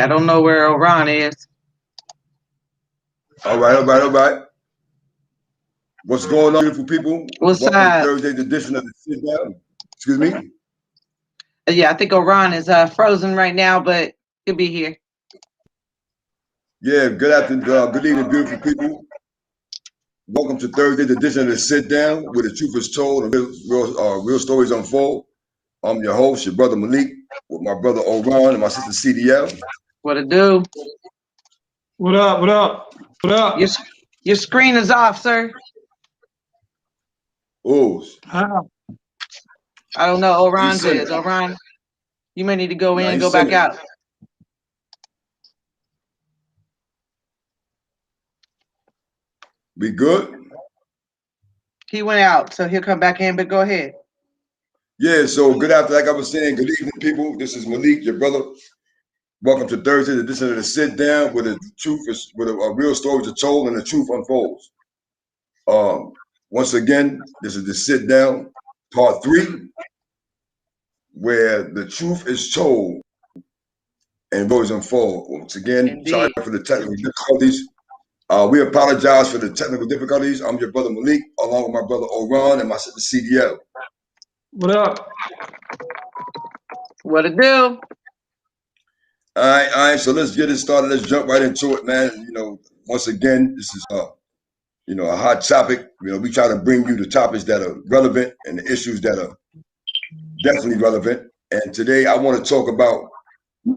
I don't know where Ron is. All right, all right, all right. What's going on, beautiful people? What's Welcome to up? Thursday's edition of the Sit Down. Excuse me? Yeah, I think Ron is frozen right now, but he'll be here. Yeah, good afternoon, good evening, beautiful people. Welcome to Thursday's edition of the Sit Down, where the truth is told and real stories unfold. I'm your host, your brother Malik, with my brother Oran and my sister CDL. What it do? What up? What up? What up? Your screen is off, sir. Oh, How? I don't know. he's Oran's sinning. is. Oran, you may need to go in Nah, and he's go back sinning. out. We good? He went out, so he'll come back in, but go ahead. Yeah, so good afternoon. Like I was saying, good evening, people. This is Malik, your brother. Welcome to Thursday's edition of the Sit Down, where the truth is, where the real stories are told and the truth unfolds. Once again, this is the Sit Down, part 3, where the truth is told and stories unfold. Once again, sorry Indeed. for the technical difficulties. We apologize for the technical difficulties. I'm your brother Malik, along with my brother Oran and my sister CDL. What up? What it do? All right. So let's get it started. Let's jump right into it, man. Once again, this is a hot topic. We try to bring you the topics that are relevant and the issues that are definitely relevant. And today I want to talk about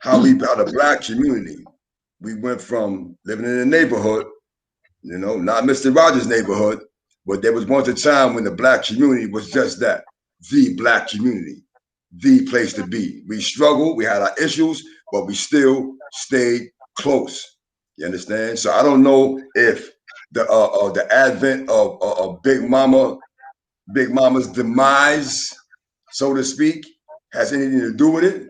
how the Black community, we went from living in a neighborhood, not Mr. Rogers' neighborhood, but there was once a time when the Black community was just that, the Black community, the place to be. We struggled, we had our issues, but we still stayed close. You understand? So I don't know if the advent of Big Mama's demise, so to speak, has anything to do with it.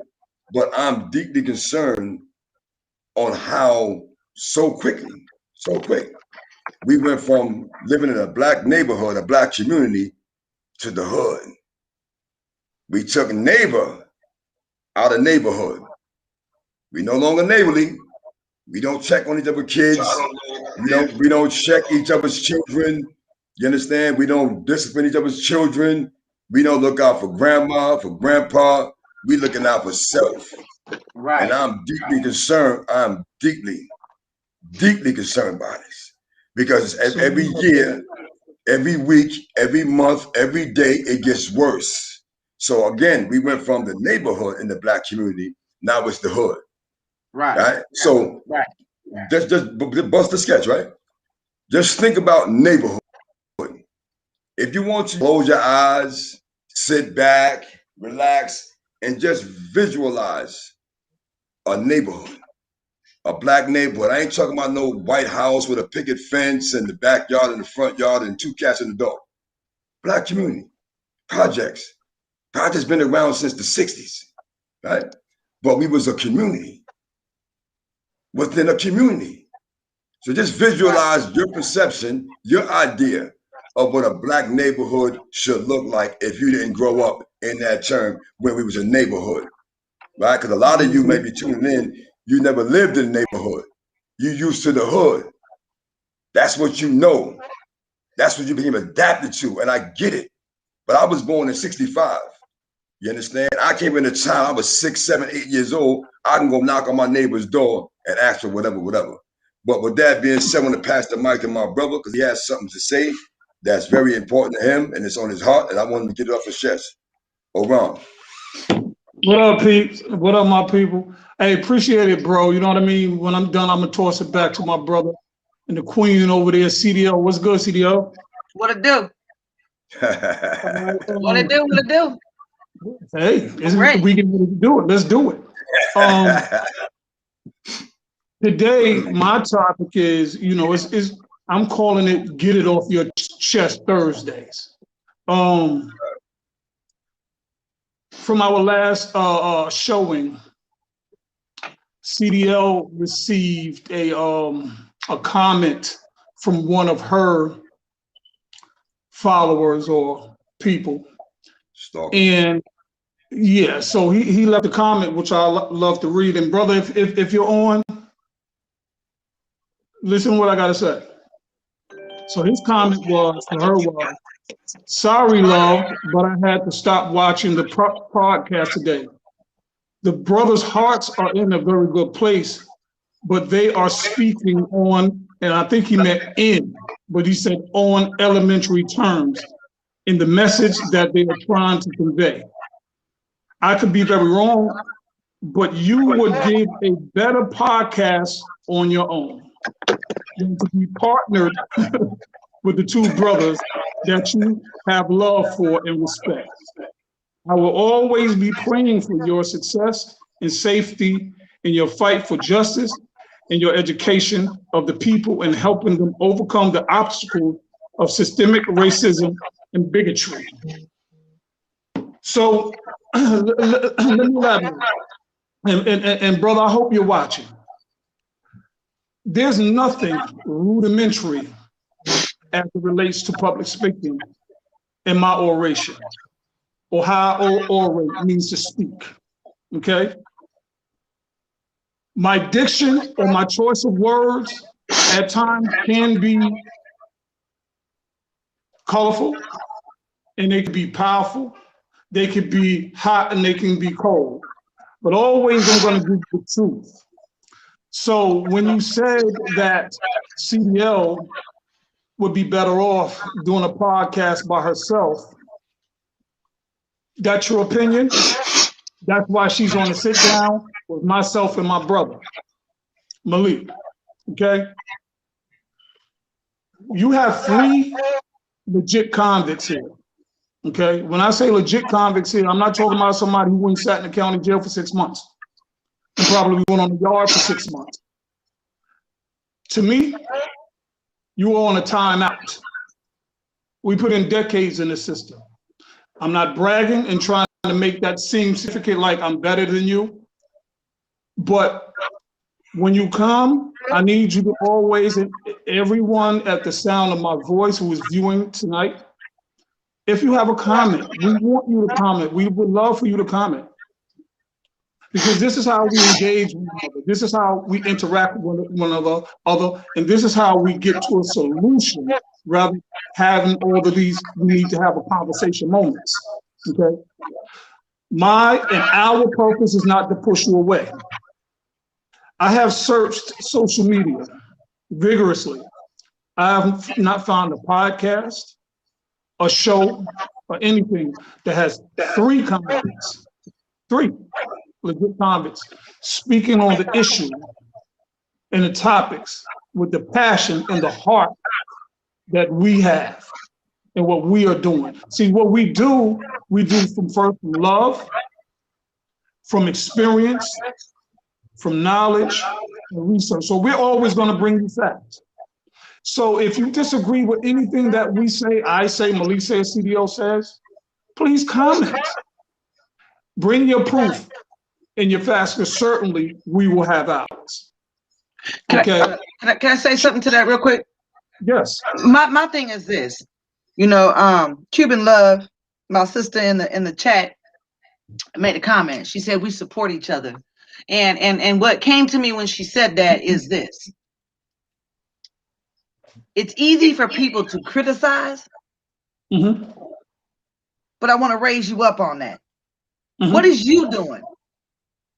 But I'm deeply concerned on how so quick, we went from living in a Black neighborhood, a Black community, to the hood. We took neighbor out of neighborhood. We no longer neighborly. We don't check on each other's kids. We don't check each other's children. You understand? We don't discipline each other's children. We don't look out for grandma, for grandpa. We looking out for self. Right. And I'm deeply concerned. I'm deeply concerned by this. Because every year, every week, every month, every day, it gets worse. So again, we went from the neighborhood in the Black community, now it's the hood. Right? So just bust the sketch, right? Just think about neighborhood. If you want to close your eyes, sit back, relax, and just visualize a neighborhood, a Black neighborhood. I ain't talking about no white house with a picket fence and the backyard and the front yard and 2 cats in the dog. Black community, projects. Projects been around since the 60s, right? But we was a community within a community. So just visualize your perception, your idea of what a Black neighborhood should look like if you didn't grow up in that term when we was a neighborhood, right? Because a lot of you may be tuning in, you never lived in a neighborhood. You used to the hood. That's what you know. That's what you became adapted to, and I get it. But I was born in 65. You understand? I came into town, I was 6, 7, 8 years old. I can go knock on my neighbor's door and ask for whatever. But with that being said, I want to pass the mic to my brother because he has something to say that's very important to him and it's on his heart, and I want him to get it off his chest. Oran. What up, peeps? What up, my people? Hey, appreciate it, bro. You know what I mean? When I'm done, I'm gonna toss it back to my brother and the queen over there, CDL. What's good, CDL? What it do? What it do? What it do? Hey, we can do it. Let's do it. Today, my topic is, I'm calling it "Get It Off Your Chest Thursdays." From our last showing, CDL received a comment from one of her followers or people, Stalker. and Yeah, so he left a comment, which I love to read. And brother, if you're on, listen to what I got to say. So his comment was, for her was, sorry, love, but I had to stop watching the podcast today. The brothers' hearts are in a very good place, but they are speaking on, and I think he meant in, but he said on elementary terms in the message that they are trying to convey. I could be very wrong, but you would give a better podcast on your own than to be partnered with the two brothers that you have love for and respect. I will always be praying for your success and safety in your fight for justice and your education of the people and helping them overcome the obstacles of systemic racism and bigotry. So let me elaborate. And brother, I hope you're watching. There's nothing rudimentary as it relates to public speaking in my oration or how I orate means to speak, okay? My diction or my choice of words at times can be colorful and they can be powerful. They can be hot and they can be cold, but always I'm gonna give the truth. So when you said that CDL would be better off doing a podcast by herself, that's your opinion. That's why she's on a sit down with myself and my brother, Malik, okay? You have 3 legit convicts here, okay? When I say legit convicts here, I'm not talking about somebody who went and sat in the county jail for 6 months and probably went on the yard for 6 months. To me, you are on a timeout. We put in decades in the system. I'm not bragging and trying to make that seem significant like I'm better than you. But when you come, I need you to always, and everyone at the sound of my voice who is viewing tonight, if you have a comment, we want you to comment. We would love for you to comment. Because this is how we engage with one another. This is how we interact with one another, and this is how we get to a solution rather than having all of these, we need to have a conversation moments, okay? My and our purpose is not to push you away. I have searched social media vigorously. I have not found a podcast, a show, or anything that has 3 comments, 3 legit convicts speaking on the issue and the topics with the passion and the heart that we have and what we are doing. See, what we do from love, from experience, from knowledge and research. So we're always going to bring you facts. So if you disagree with anything that we say, I say, Malik says, CDL says, please comment. Bring your proof and your facts, because certainly we will have ours. Okay. Can I say something to that real quick? Yes. My thing is this, you know, Cuban Love, my sister in the chat, made a comment. She said we support each other, and what came to me when she said that is this: it's easy for people to criticize, but I want to raise you up on that. What is you doing?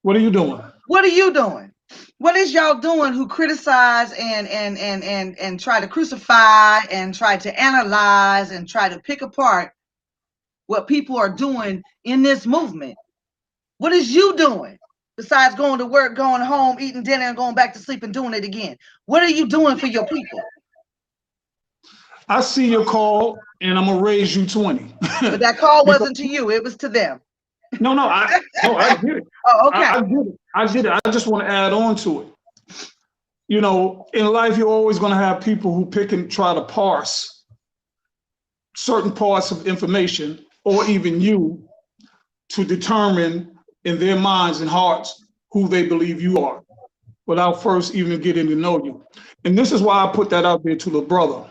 What are you doing? What are you doing? What is y'all doing who criticize and try to crucify and try to analyze and try to pick apart what people are doing in this movement? What is you doing besides going to work, going home, eating dinner, and going back to sleep and doing it again? What are you doing for your people? I see your call and I'm gonna raise you 20. But that call wasn't to you, it was to them. No, I get it. Oh, okay. I get it. I just want to add on to it. You know, in life, you're always going to have people who pick and try to parse certain parts of information, or even you, to determine in their minds and hearts who they believe you are, without first even getting to know you. And this is why I put that out there to the brother,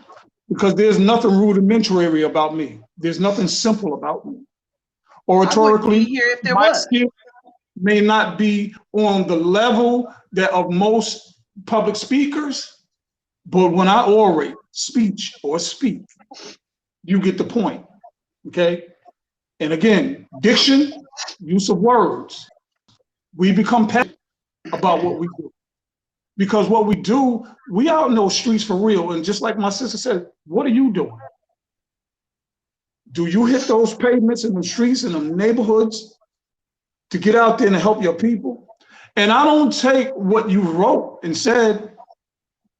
because there's nothing rudimentary about me. There's nothing simple about me. I wouldn't be oratorically, here if there my was. skill may not be on the level that of most public speakers, but when I orate, speech or speak, you get the point, okay? And again, diction, use of words, we become passionate about what we do. Because what we do, we out in those streets for real. And just like my sister said, what are you doing? Do you hit those pavements in the streets in the neighborhoods to get out there and help your people? And I don't take what you wrote and said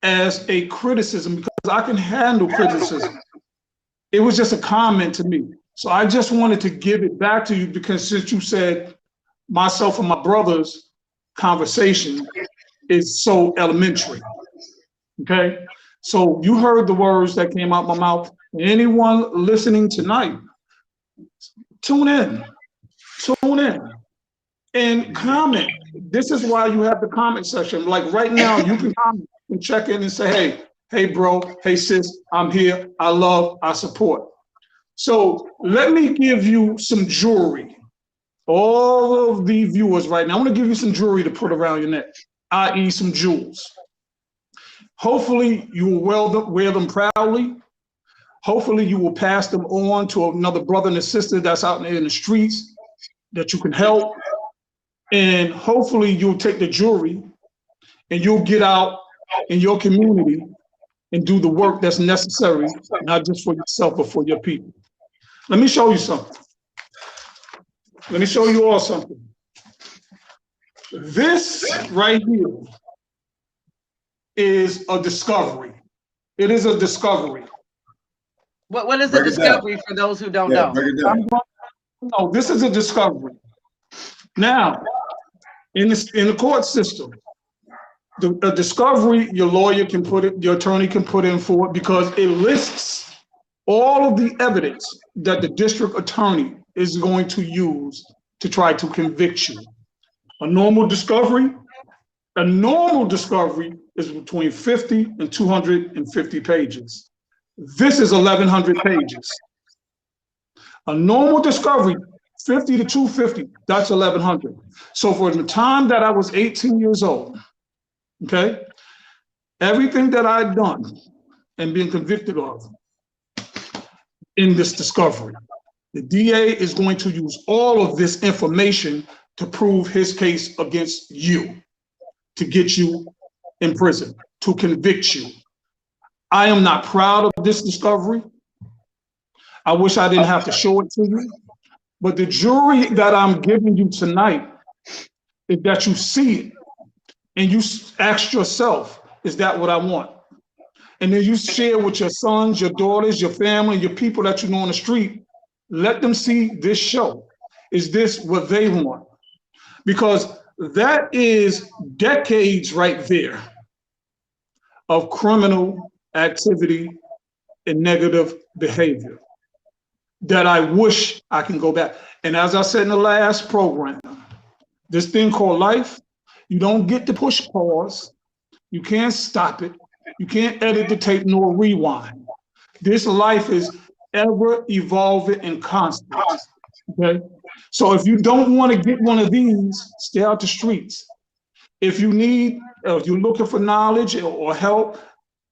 as a criticism, because I can handle criticism. It was just a comment to me. So I just wanted to give it back to you, because since you said myself and my brother's conversation is so elementary, okay? So you heard the words that came out my mouth. Anyone listening tonight, tune in and comment. This is why you have the comment section. Like right now, you can comment and check in and say, hey bro, hey sis, I'm here, I love, I support. So let me give you some jewelry. All of the viewers right now, I want to give you some jewelry to put around your neck, i.e. some jewels. Hopefully you will wear them proudly. Hopefully you will pass them on to another brother and a sister that's out in the streets that you can help. And hopefully you'll take the jewelry and you'll get out in your community and do the work that's necessary, not just for yourself, but for your people. Let me show you something. Let me show you all something. This right here is a discovery. It is a discovery. What is a discovery for those who don't know? No, this is a discovery. Now, in the court system, the discovery, your lawyer can put it, your attorney can put in for it, because it lists all of the evidence that the district attorney is going to use to try to convict you. A normal discovery is between 50 and 250 pages. This is 1,100 pages. A normal discovery, 50 to 250, that's 1,100. So for the time that I was 18 years old, okay, everything that I'd done and been convicted of in this discovery, the DA is going to use all of this information to prove his case against you, to get you in prison, to convict you. I am not proud of this discovery. I wish I didn't have to show it to you, but the jury that I'm giving you tonight is that you see it and you ask yourself, is that what I want? And then you share with your sons, your daughters, your family, your people that you know on the street. Let them see this show. Is this what they want? Because that is decades right there of criminal activity and negative behavior that I wish I can go back. And as I said in the last program, this thing called life, you don't get to push pause. You can't stop it. You can't edit the tape nor rewind. This life is ever evolving and constant, okay? So if you don't want to get one of these, stay out the streets. If you need, if you're looking for knowledge or help,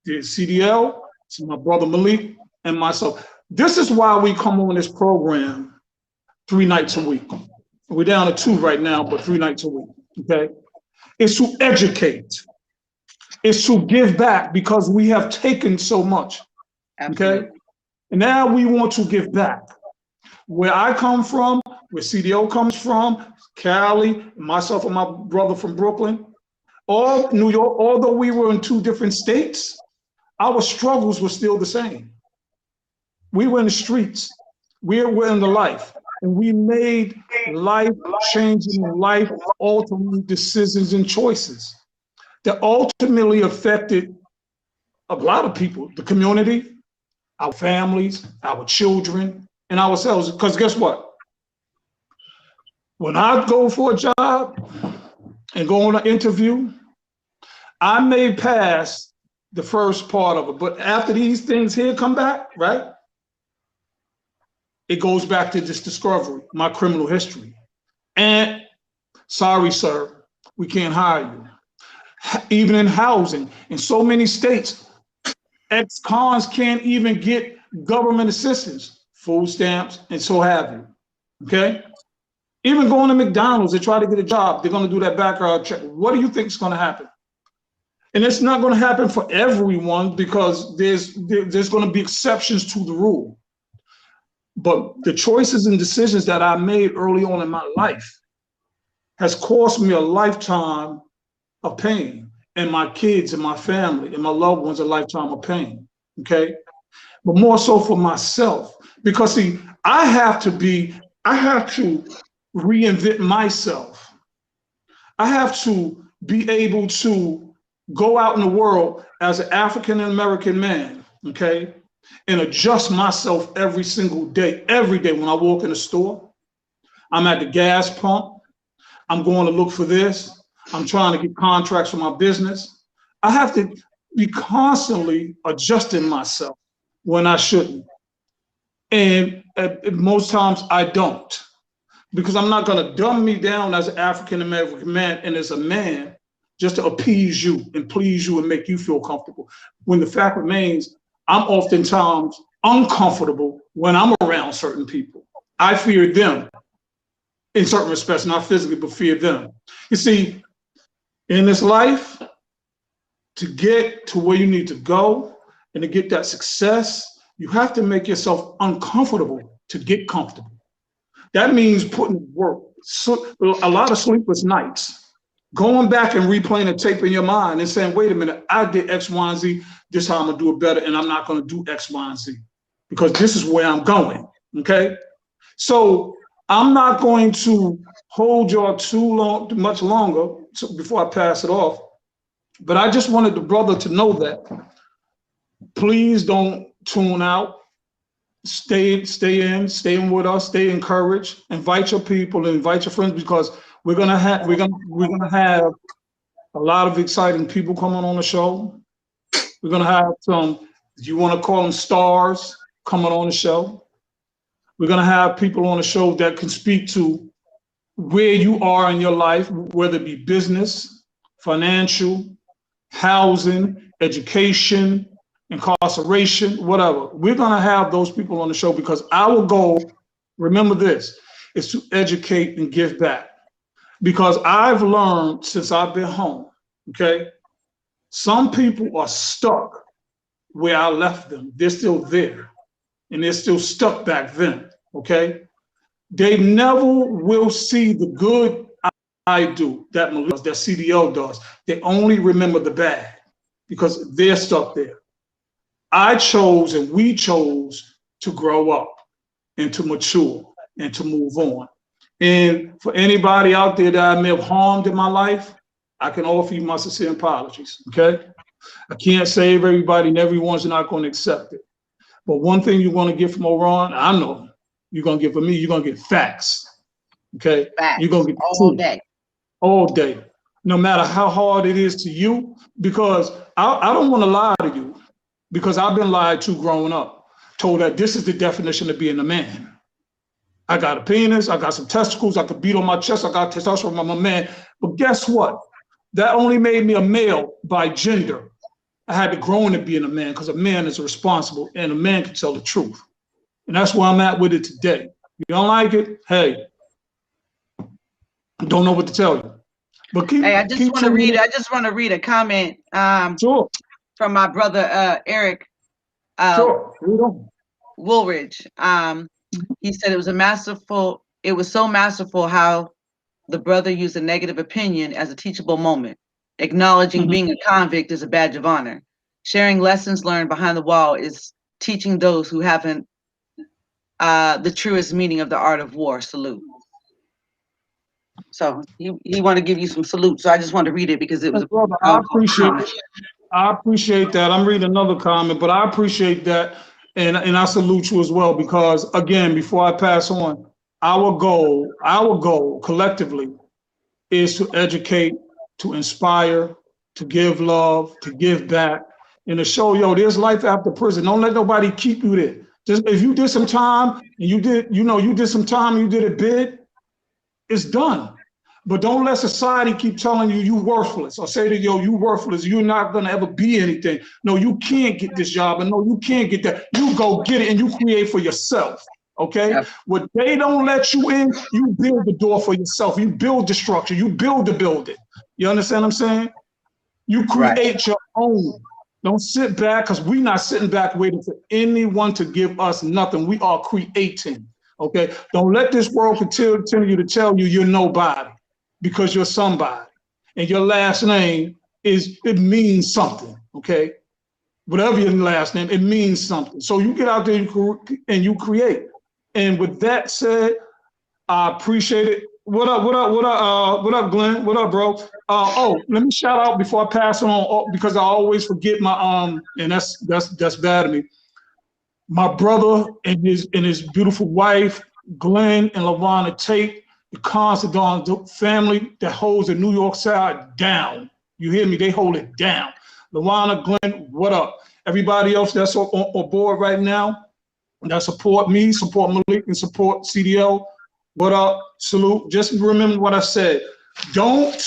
the CDL, it's my brother Malik and myself. This is why we come on this program 3 nights a week. We're down to 2 right now, but 3 nights a week, okay? It's to educate. It's to give back, because we have taken so much, okay? And now we want to give back. Where I come from, where CDL comes from, Cali, myself and my brother from Brooklyn, all New York, although we were in 2 different states, our struggles were still the same. We were in the streets, we were in the life, and we made life-changing, life-altering decisions and choices that ultimately affected a lot of people, the community, our families, our children, and ourselves. Because guess what? When I go for a job and go on an interview, I may pass the first part of it, but after these things here come back, right? it goes back to this discovery, my criminal history. And sorry, sir, we can't hire you. Even in housing, in so many states, ex-cons can't even get government assistance, food stamps, and so have you, okay? Even going to McDonald's to try to get a job, they're gonna do that background check. What do you think is gonna happen? And it's not gonna happen for everyone because there's gonna be exceptions to the rule. But the choices and decisions that I made early on in my life has cost me a lifetime of pain, and my kids and my family and my loved ones a lifetime of pain, okay? But more so for myself, because see, I have to reinvent myself. I have to be able to go out in the world as an African American man, okay, and adjust myself every single day. Every day when I walk in the store, I'm at the gas pump, I'm going to look for this, I'm trying to get contracts for my business. I have to be constantly adjusting myself when I shouldn't. And most times I don't, because I'm not going to dumb me down as an African American man and as a man just to appease you and please you and make you feel comfortable. When the fact remains, I'm oftentimes uncomfortable when I'm around certain people. I fear them in certain respects, not physically, but fear them. You see, in this life, to get to where you need to go and to get that success, you have to make yourself uncomfortable to get comfortable. That means putting work, a lot of sleepless nights, going back and replaying a tape in your mind and saying, wait a minute, I did X, Y, and Z, this is how I'm gonna do it better, and I'm not gonna do X, Y, and Z, because this is where I'm going, okay? So I'm not going to hold y'all much longer before I pass it off. But I just wanted the brother to know that please don't tune out. Stay in with us, stay encouraged, invite your people and invite your friends, because we're gonna have a lot of exciting people coming on the show. We're gonna have some, if you want to call them stars, coming on the show. We're gonna have people on the show that can speak to where you are in your life, whether it be business, financial, housing, education, incarceration, whatever. We're gonna have those people on the show because our goal, remember this, is to educate and give back. Because I've learned since I've been home, okay, some people are stuck where I left them. They're still there and they're still stuck back then, okay? They never will see the good I do, that Malik does, that CDL does. They only remember the bad because they're stuck there. I chose and we chose to grow up and to mature and to move on. And for anybody out there that I may have harmed in my life, I can offer you my sincere apologies, okay? I can't save everybody and everyone's not going to accept it. But one thing you're going to get from Oran, I know you're going to get from me, you're going to get facts, okay? Facts. You're going to get all day. All day, no matter how hard it is to you, because I don't want to lie to you, because I've been lied to growing up, told that this is the definition of being a man. I got a penis, I got some testicles, I could beat on my chest, I got testosterone, I'm a man. But guess what? That only made me a male by gender. I had to grow into being a man because a man is responsible and a man can tell the truth. And that's where I'm at with it today. You don't like it? Hey, don't know what to tell you. But keep, hey, I just want to read a comment sure. from my brother Eric Sure. Woolridge. He said it was so masterful how the brother used a negative opinion as a teachable moment, acknowledging being a convict is a badge of honor. Sharing lessons learned behind the wall is teaching those who haven't the truest meaning of the art of war. Salute. So he wanted to give you some salute. So I just wanted to read it because it was brother, I appreciate that. I'm reading another comment, but I appreciate that. And I salute you as well, because again, before I pass on, our goal collectively is to educate, to inspire, to give love, to give back, and to show, yo, there's life after prison. Don't let nobody keep you there. Just if you did some time and you did some time and you did a bid, it's done. But don't let society keep telling you worthless or say to you, you worthless, you're not gonna ever be anything. No, you can't get this job, and no, you can't get that. You go get it and you create for yourself. Okay? Yeah. What they don't let you in, you build the door for yourself. You build the structure, you build the building. You understand what I'm saying? You create your own. Don't sit back, because we're not sitting back waiting for anyone to give us nothing. We are creating. Okay? Don't let this world continue to tell you you're nobody, because you're somebody. And your last name it means something. Okay? Whatever your last name, it means something. So you get out there and you create. And with that said, I appreciate it. What up, Glenn? What up, bro? Let me shout out before I pass it on, because I always forget my and that's bad of me. My brother and his beautiful wife, Glenn and LaVonna Tate, the Considine family that holds the New York side down. You hear me? They hold it down. LaVonna, Glenn, what up? Everybody else that's on board right now that support me, support Malik, and support CDL. What up? Salute. Just remember what I said. Don't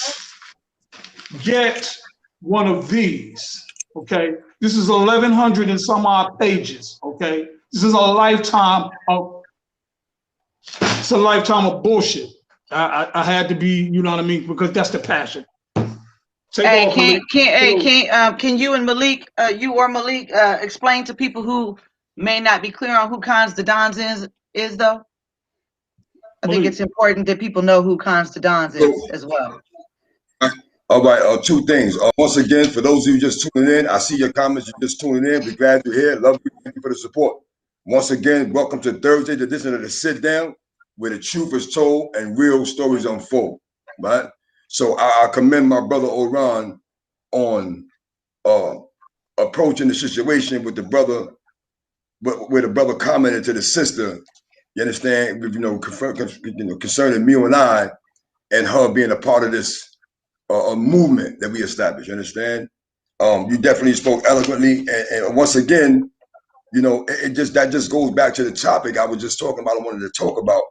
get one of these. Okay. This is 1,100 and some odd pages. Okay. This is a lifetime of. It's a lifetime of bullshit. I had to be, you know what I mean, because that's the passion. Can you and Malik, you or Malik, explain to people who may not be clear on who Considine is though? I think it's important that people know who Considine is as well. All right, two things. Once again, for those of you just tuning in, I see your comments. You're just tuning in. We're glad you're here. Love you. Thank you for the support. Once again, welcome to Thursday's edition of the Sit Down, where the truth is told and real stories unfold. Right. So I commend my brother Oran on approaching the situation with the brother, where the brother commented to the sister. You understand? Concerning me and I, and her being a part of this a movement that we established. You understand? You definitely spoke eloquently, and once again, that just goes back to the topic I was just talking about. I wanted to talk about,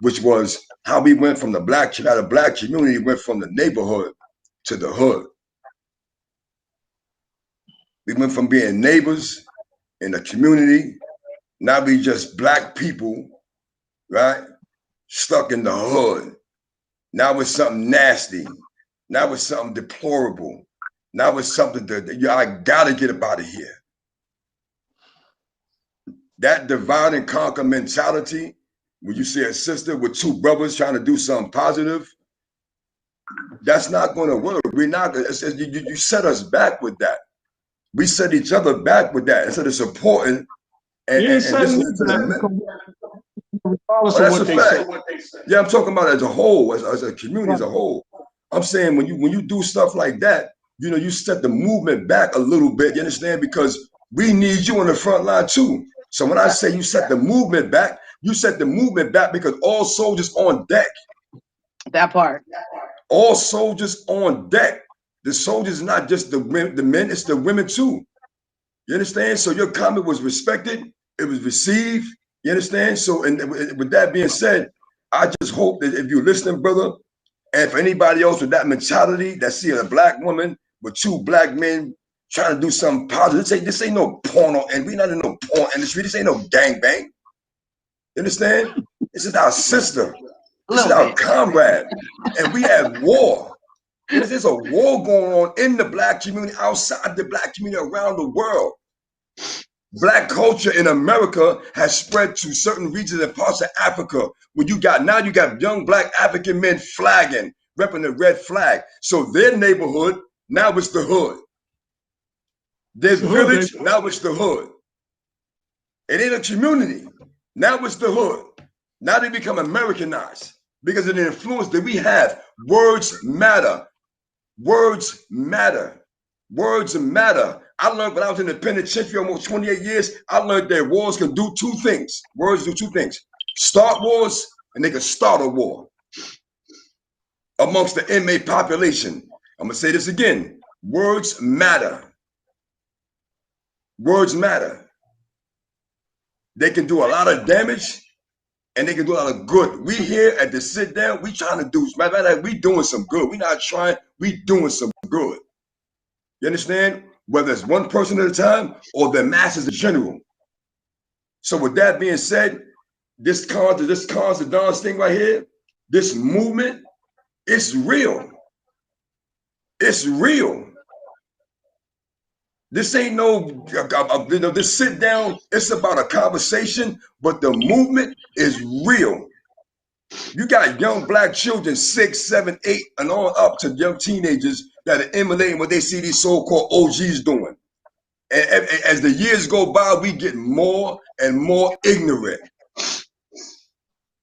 which was how we went from the black community, went from the neighborhood to the hood. We went from being neighbors in the community. Now we just black people, right? Stuck in the hood. Now it's something nasty. Now it's something deplorable. Now it's something that I gotta get up out of here. That divide and conquer mentality, when you see a sister with two brothers trying to do something positive, that's not going to work. We're not. You set us back with that. We set each other back with that instead of supporting and listening to them. That's a fact. Yeah, I'm talking about as a whole, as a community as a whole. I'm saying when you do stuff like that, you set the movement back a little bit. You understand? Because we need you on the front line too. So when I say you set the movement back, you set the movement back because all soldiers on deck. That part. All soldiers on deck. The soldiers, not just the men, it's the women too. You understand? So your comment was respected. It was received. You understand? So, and with that being said, I just hope that if you're listening, brother, and for anybody else with that mentality that see a black woman with two black men trying to do something positive, this ain't no porno, and we not in no porn industry. This ain't no gangbang. You understand? This is our sister. This is our comrade, and we have war. There's a war going on in the black community, outside the black community, around the world. Black culture in America has spread to certain regions and parts of Africa where you got young black African men flagging, repping the red flag. So their neighborhood, now it's the hood. Their village, now it's the hood. It ain't a community. Now it's the hood. Now they become Americanized because of the influence that we have. Words matter. Words matter. Words matter. I learned when I was in the penitentiary almost 28 years, I learned that wars can do two things. Words do two things. Start wars, and they can start a war amongst the inmate population. I'm going to say this again. Words matter. Words matter. They can do a lot of damage and they can do a lot of good. We here at the sit down, we trying to do, matter of fact, we doing some good. We not trying, we doing some good. You understand? Whether it's one person at a time or the masses in general. So with that being said, this cause the dance thing right here, this movement, it's real. It's real. This ain't no, this sit down, it's about a conversation, but the movement is real. You got young black children, 6, 7, 8, and on up to young teenagers that are emulating what they see these so-called OGs doing. And as the years go by, we get more and more ignorant.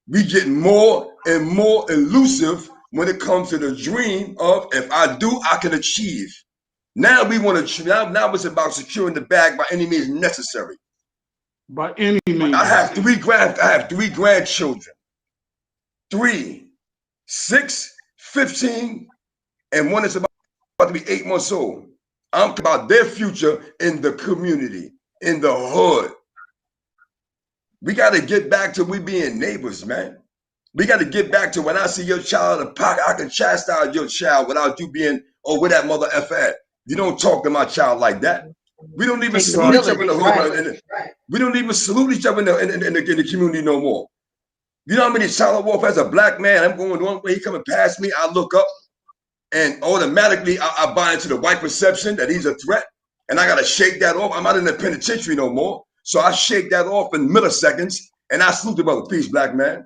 We get more and more elusive when it comes to the dream of, if I do, I can achieve. Now we want to, now it's about securing the bag by any means necessary. By any means. I have three grandchildren. 3, 6, 15, and one is about to be 8 months old. I'm talking about their future in the community, in the hood. We got to get back to we being neighbors, man. We got to get back to when I see your child in the pocket, I can chastise your child without you being, oh, where that mother F at. You don't talk to my child like that. We don't even salute each other in the hood. We don't even salute each other in the community no more. You know how many child warfare as a black man, I'm going one way, he coming past me, I look up, and automatically I buy into the white perception that he's a threat, and I got to shake that off. I'm not in the penitentiary no more. So I shake that off in milliseconds, and I salute the brother, peace, black man.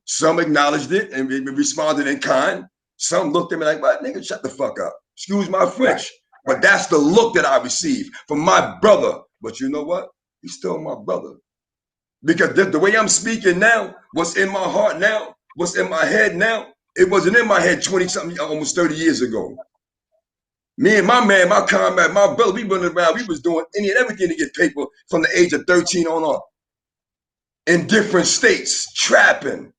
Some acknowledged it and responded in kind. Some looked at me like, what, nigga, shut the fuck up. Excuse my French. But that's the look that I received from my brother. But you know what? He's still my brother. Because the way I'm speaking now, what's in my heart now, what's in my head now, it wasn't in my head 20-something, almost 30 years ago. Me and my man, my comrade, my brother, we running around, we was doing any and everything to get paper from the age of 13 on up. In different states, trapping,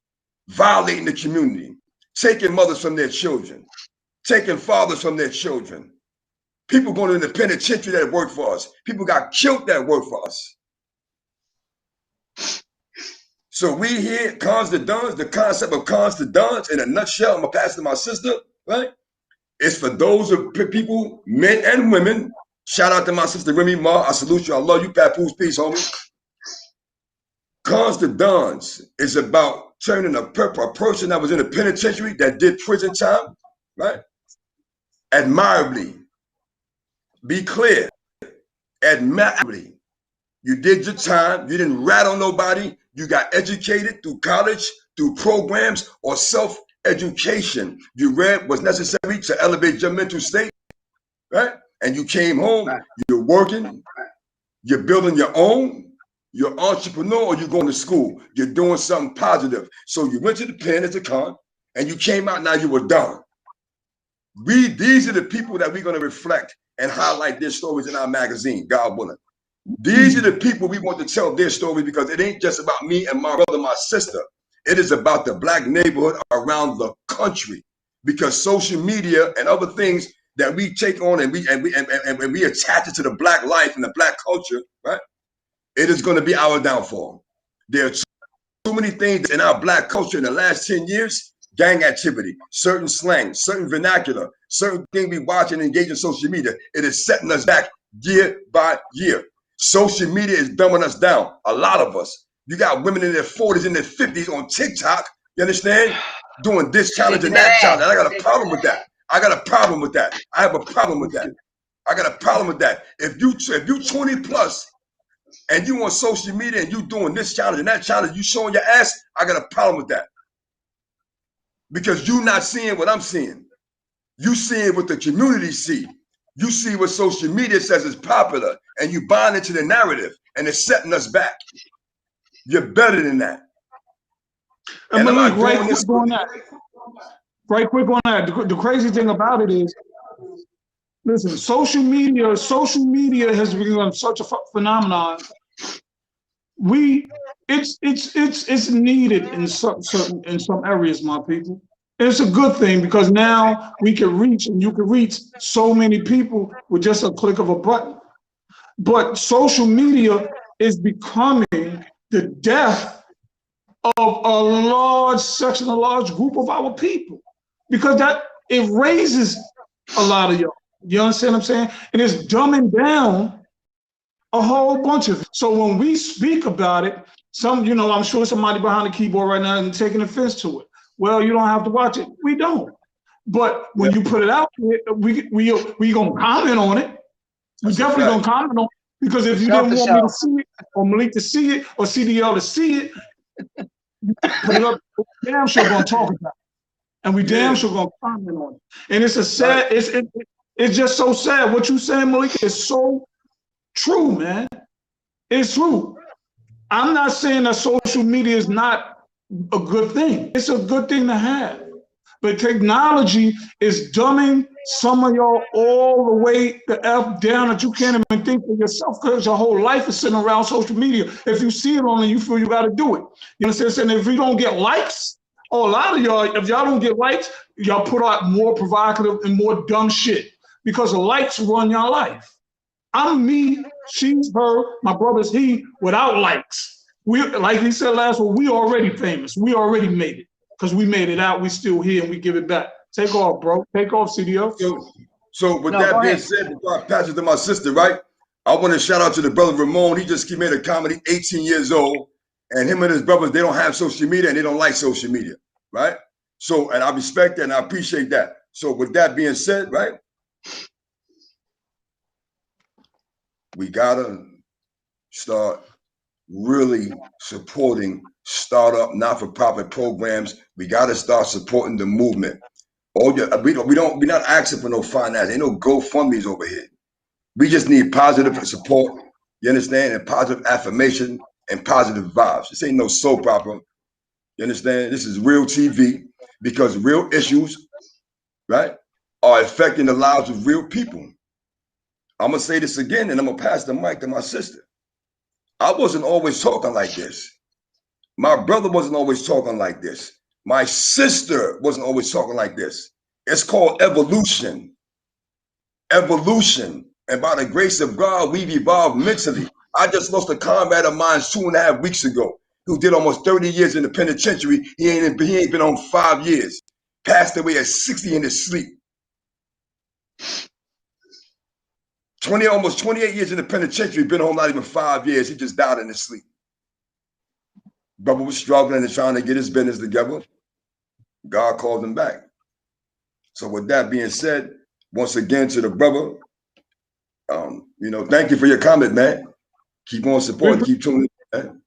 violating the community, taking mothers from their children, taking fathers from their children. People going to the penitentiary that work for us. People got killed that work for us. So we here, cons to dons, the concept of cons to dons, in a nutshell, I'm going to pass it to my sister, right? It's for those of people, men and women. Shout out to my sister Remy Ma. I salute you. I love you. Papoose, peace, homie. Cons to dons is about turning a person that was in a penitentiary that did prison time, right? Admirably. Be clear. Admirably. You did your time. You didn't rat on nobody. You got educated through college, through programs, or self-education. You read what's necessary to elevate your mental state, right? And you came home, you're working, you're building your own, you're an entrepreneur, or you're going to school. You're doing something positive. So you went to the pen as a con, and you came out, now you were done. These are the people that we're going to reflect and highlight their stories in our magazine, God willing. These are the people we want to tell their story, because it ain't just about me and my brother, my sister. It is about the black neighborhood around the country, because social media and other things that we take on and we attach it to the black life and the black culture, right? It is going to be our downfall. There are too many things in our black culture in the last 10 years, gang activity, certain slang, certain vernacular, certain things we watch and engage in social media. It is setting us back year by year. Social media is dumbing us down. A lot of us. You got women in their 40s and their 50s on TikTok, you understand? Doing this challenge and that challenge. And I got a problem with that. I got a problem with that. I have a problem with that. I got a problem with that. If you 20 plus and you on social media and you doing this challenge and that challenge, you showing your ass, I got a problem with that. Because you not seeing what I'm seeing. You seeing what the community see. You see what social media says is popular, and you buying into the narrative, and it's setting us back. You're better than that. And Malik, right quick on that. Right quick on that. The crazy thing about it is, listen, social media has become such a phenomenon. It's needed in some areas, my people. It's a good thing, because now we can reach, and you can reach so many people with just a click of a button. But social media is becoming the death of a large section, a large group of our people, because that it raises a lot of y'all. You understand what I'm saying? And it's dumbing down a whole bunch of it. So when we speak about it, I'm sure somebody behind the keyboard right now is taking offense to it. Well, you don't have to watch it. We don't. But when you put it out there, we gonna comment on it. We definitely gonna comment on it, because if you didn't want me to see it, or Malik to see it, or CDL to see it, you put it up. We're damn sure gonna talk about it, and we damn sure gonna comment on it. And it's a sad. It's just so sad. What you saying, Malik, is so true, man. It's true. I'm not saying that social media is not a good thing. It's a good thing to have. But technology is dumbing some of y'all all the way the F down that you can't even think for yourself, because your whole life is sitting around social media. If you see it on and you feel you got to do it. You know what I'm saying? If you don't get likes, a lot of y'all, if y'all don't get likes, y'all put out more provocative and more dumb shit, because the likes run your life. I'm me, she's her, my brother's he, without likes. We, like he said last week, we already famous. We already made it. Because we made it out, we still here, and we give it back. Take off, bro. Take off, CDL. So with that being said, before I pass it to my sister, right? I want to shout out to the brother Ramon. He made a comment. He's 18 years old, and him and his brothers, they don't have social media, and they don't like social media, right? So, and I respect that, and I appreciate that. So with that being said, right? We gotta start really supporting startup, not-for-profit programs. We got to start supporting the movement. We're not asking for no finance. Ain't no GoFundMe's over here. We just need positive support. You understand? And positive affirmation and positive vibes. This ain't no soap opera. You understand? This is real TV, because real issues, right, are affecting the lives of real people. I'm gonna say this again, and I'm gonna pass the mic to my sister. I wasn't always talking like this. My brother wasn't always talking like this. My sister wasn't always talking like this. It's called evolution. Evolution. And by the grace of God, we've evolved mentally. I just lost a comrade of mine 2.5 weeks ago, who did almost 30 years in the penitentiary. He ain't been on 5 years. Passed away at 60 in his sleep. Almost 28 years in the penitentiary, been home not even 5 years. He just died in his sleep. Brother was struggling and trying to get his business together. God called him back. So with that being said, once again to the brother, thank you for your comment, man. Keep on supporting, keep tuning in, man.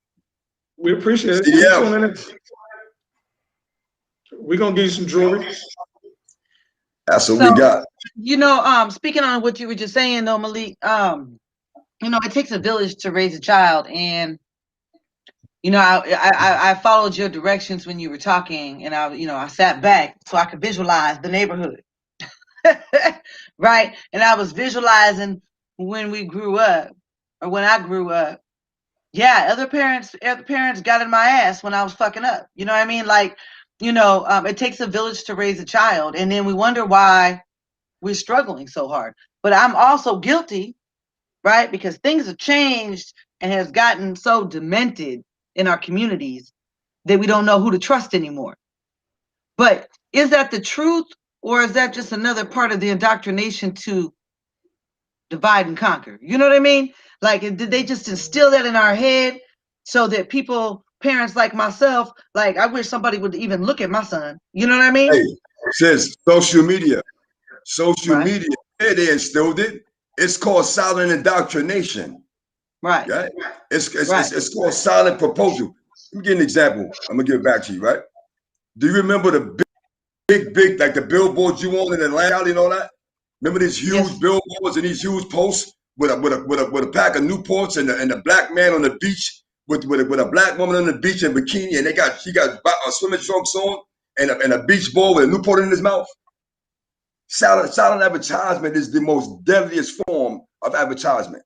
We appreciate it. CDL. We're gonna give you some jewelry. That's what we got. Speaking on what you were just saying though, Malik, it takes a village to raise a child, and I followed your directions when you were talking, and I sat back so I could visualize the neighborhood, right? And I was visualizing when we grew up, or when I grew up. Yeah, other parents got in my ass when I was fucking up. You know what I mean? Like, it takes a village to raise a child, and then we wonder why we're struggling so hard. But I'm also guilty, right? Because things have changed and has gotten so demented in our communities that we don't know who to trust anymore. But is that the truth, or is that just another part of the indoctrination to divide and conquer? You know what I mean? Like, did they just instill that in our head so that parents like myself, like, I wish somebody would even look at my son. You know what I mean? Hey, says social media. Social media, they instilled it. It's called silent indoctrination. Right. Right? It's called silent proposal. Let me give an example. I'm gonna give it back to you, right? Do you remember the big, like the billboards you on in Atlanta and all that? Remember these huge billboards and these huge posts with a pack of Newports and the black man on the beach with a black woman on the beach in bikini, and she got swimming trunks on and a beach ball with a Newport in his mouth. Silent advertisement is the most deadliest form of advertisement,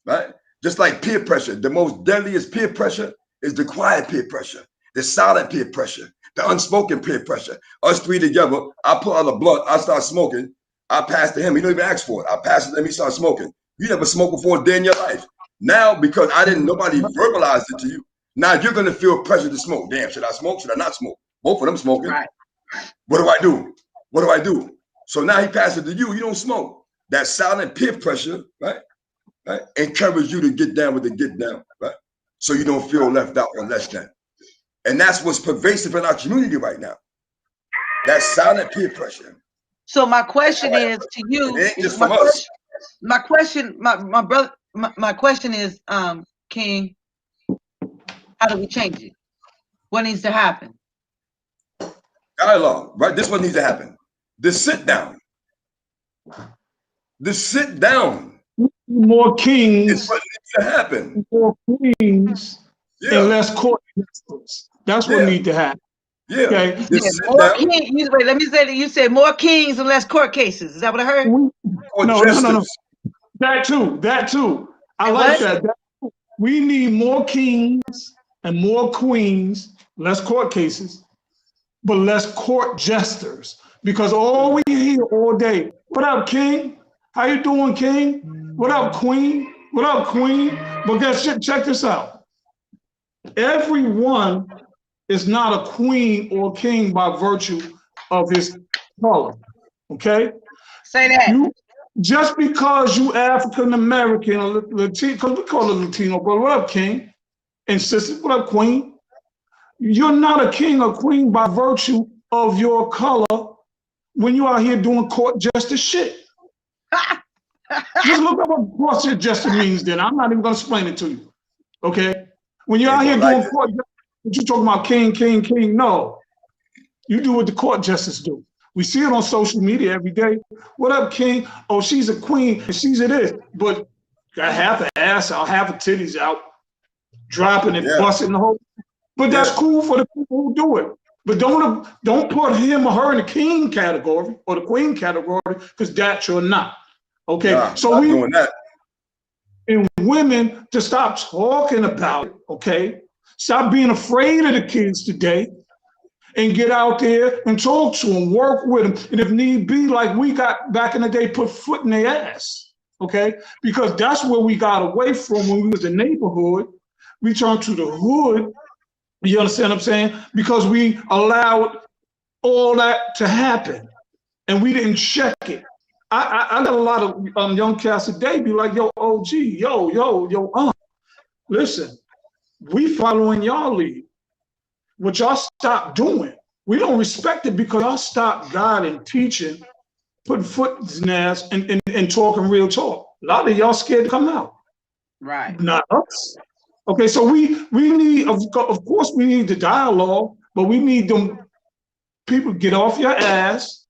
right? Just like peer pressure, the most deadliest peer pressure is the quiet peer pressure, the silent peer pressure, the unspoken peer pressure. Us three together, I pull out a blunt, I start smoking, I pass to him, he don't even ask for it. I pass it to him, he starts smoking. You never smoked before a day in your life. Now, because nobody verbalized it to you, now you're going to feel pressure to smoke. Damn, should I smoke? Should I not smoke? Both of them smoking. Right. What do I do? What do I do? So now he passes it to you. You don't smoke. That silent peer pressure, right? Right? Encourage you to get down with the get down, right? So you don't feel left out or less than. And that's what's pervasive in our community right now. That silent peer pressure. So my question is to you. It ain't just from us. My question, my brother, my question is, King, how do we change it? What needs to happen? Dialogue, right? This one needs to happen. The sit down. The sit down. More kings. It's what needs to happen. More queens and less court justice. That's what needs to happen. Yeah. Okay. More kings. Wait, let me say that you said more kings and less court cases. Is that what I heard? No. That too. I like that. We need more kings and more queens, less court cases, but less court jesters. Because all we hear all day, what up, king? How you doing, king? What up, queen? What up, queen? But guess, check this out. Everyone is not a queen or king by virtue of his color, okay? Say that. Just because you African American or Latino, because we call it Latino, but what up, king? And sister, what up, queen? You're not a king or queen by virtue of your color when you're out here doing court justice shit. Just look up what court justice means then. I'm not even going to explain it to you, okay? When you're out here doing court justice, you're talking about king, no. You do what the court justice do. We see it on social media every day. What up, king? Oh, she's a queen, and she's a this. But got half an ass out, half her titties out, dropping and busting the whole. But that's cool for the people who do it. But don't put him or her in the king category or the queen category, because that you're not. Okay, so we doing that. And women to stop talking about it. Okay, stop being afraid of the kids today. And get out there and talk to them, work with them. And if need be, like we got back in the day, put foot in their ass, okay? Because that's where we got away from when we was in the neighborhood. We turned to the hood, you understand what I'm saying? Because we allowed all that to happen and we didn't check it. I got a lot of young cats today be like, yo, OG, yo, listen, we following y'all lead. What y'all stop doing. We don't respect it because y'all stop guiding, teaching, putting foot in his ass and talking real talk. A lot of y'all scared to come out. Right. Not us. Okay, so we need, of course, we need the dialogue, but we need them people get off your ass.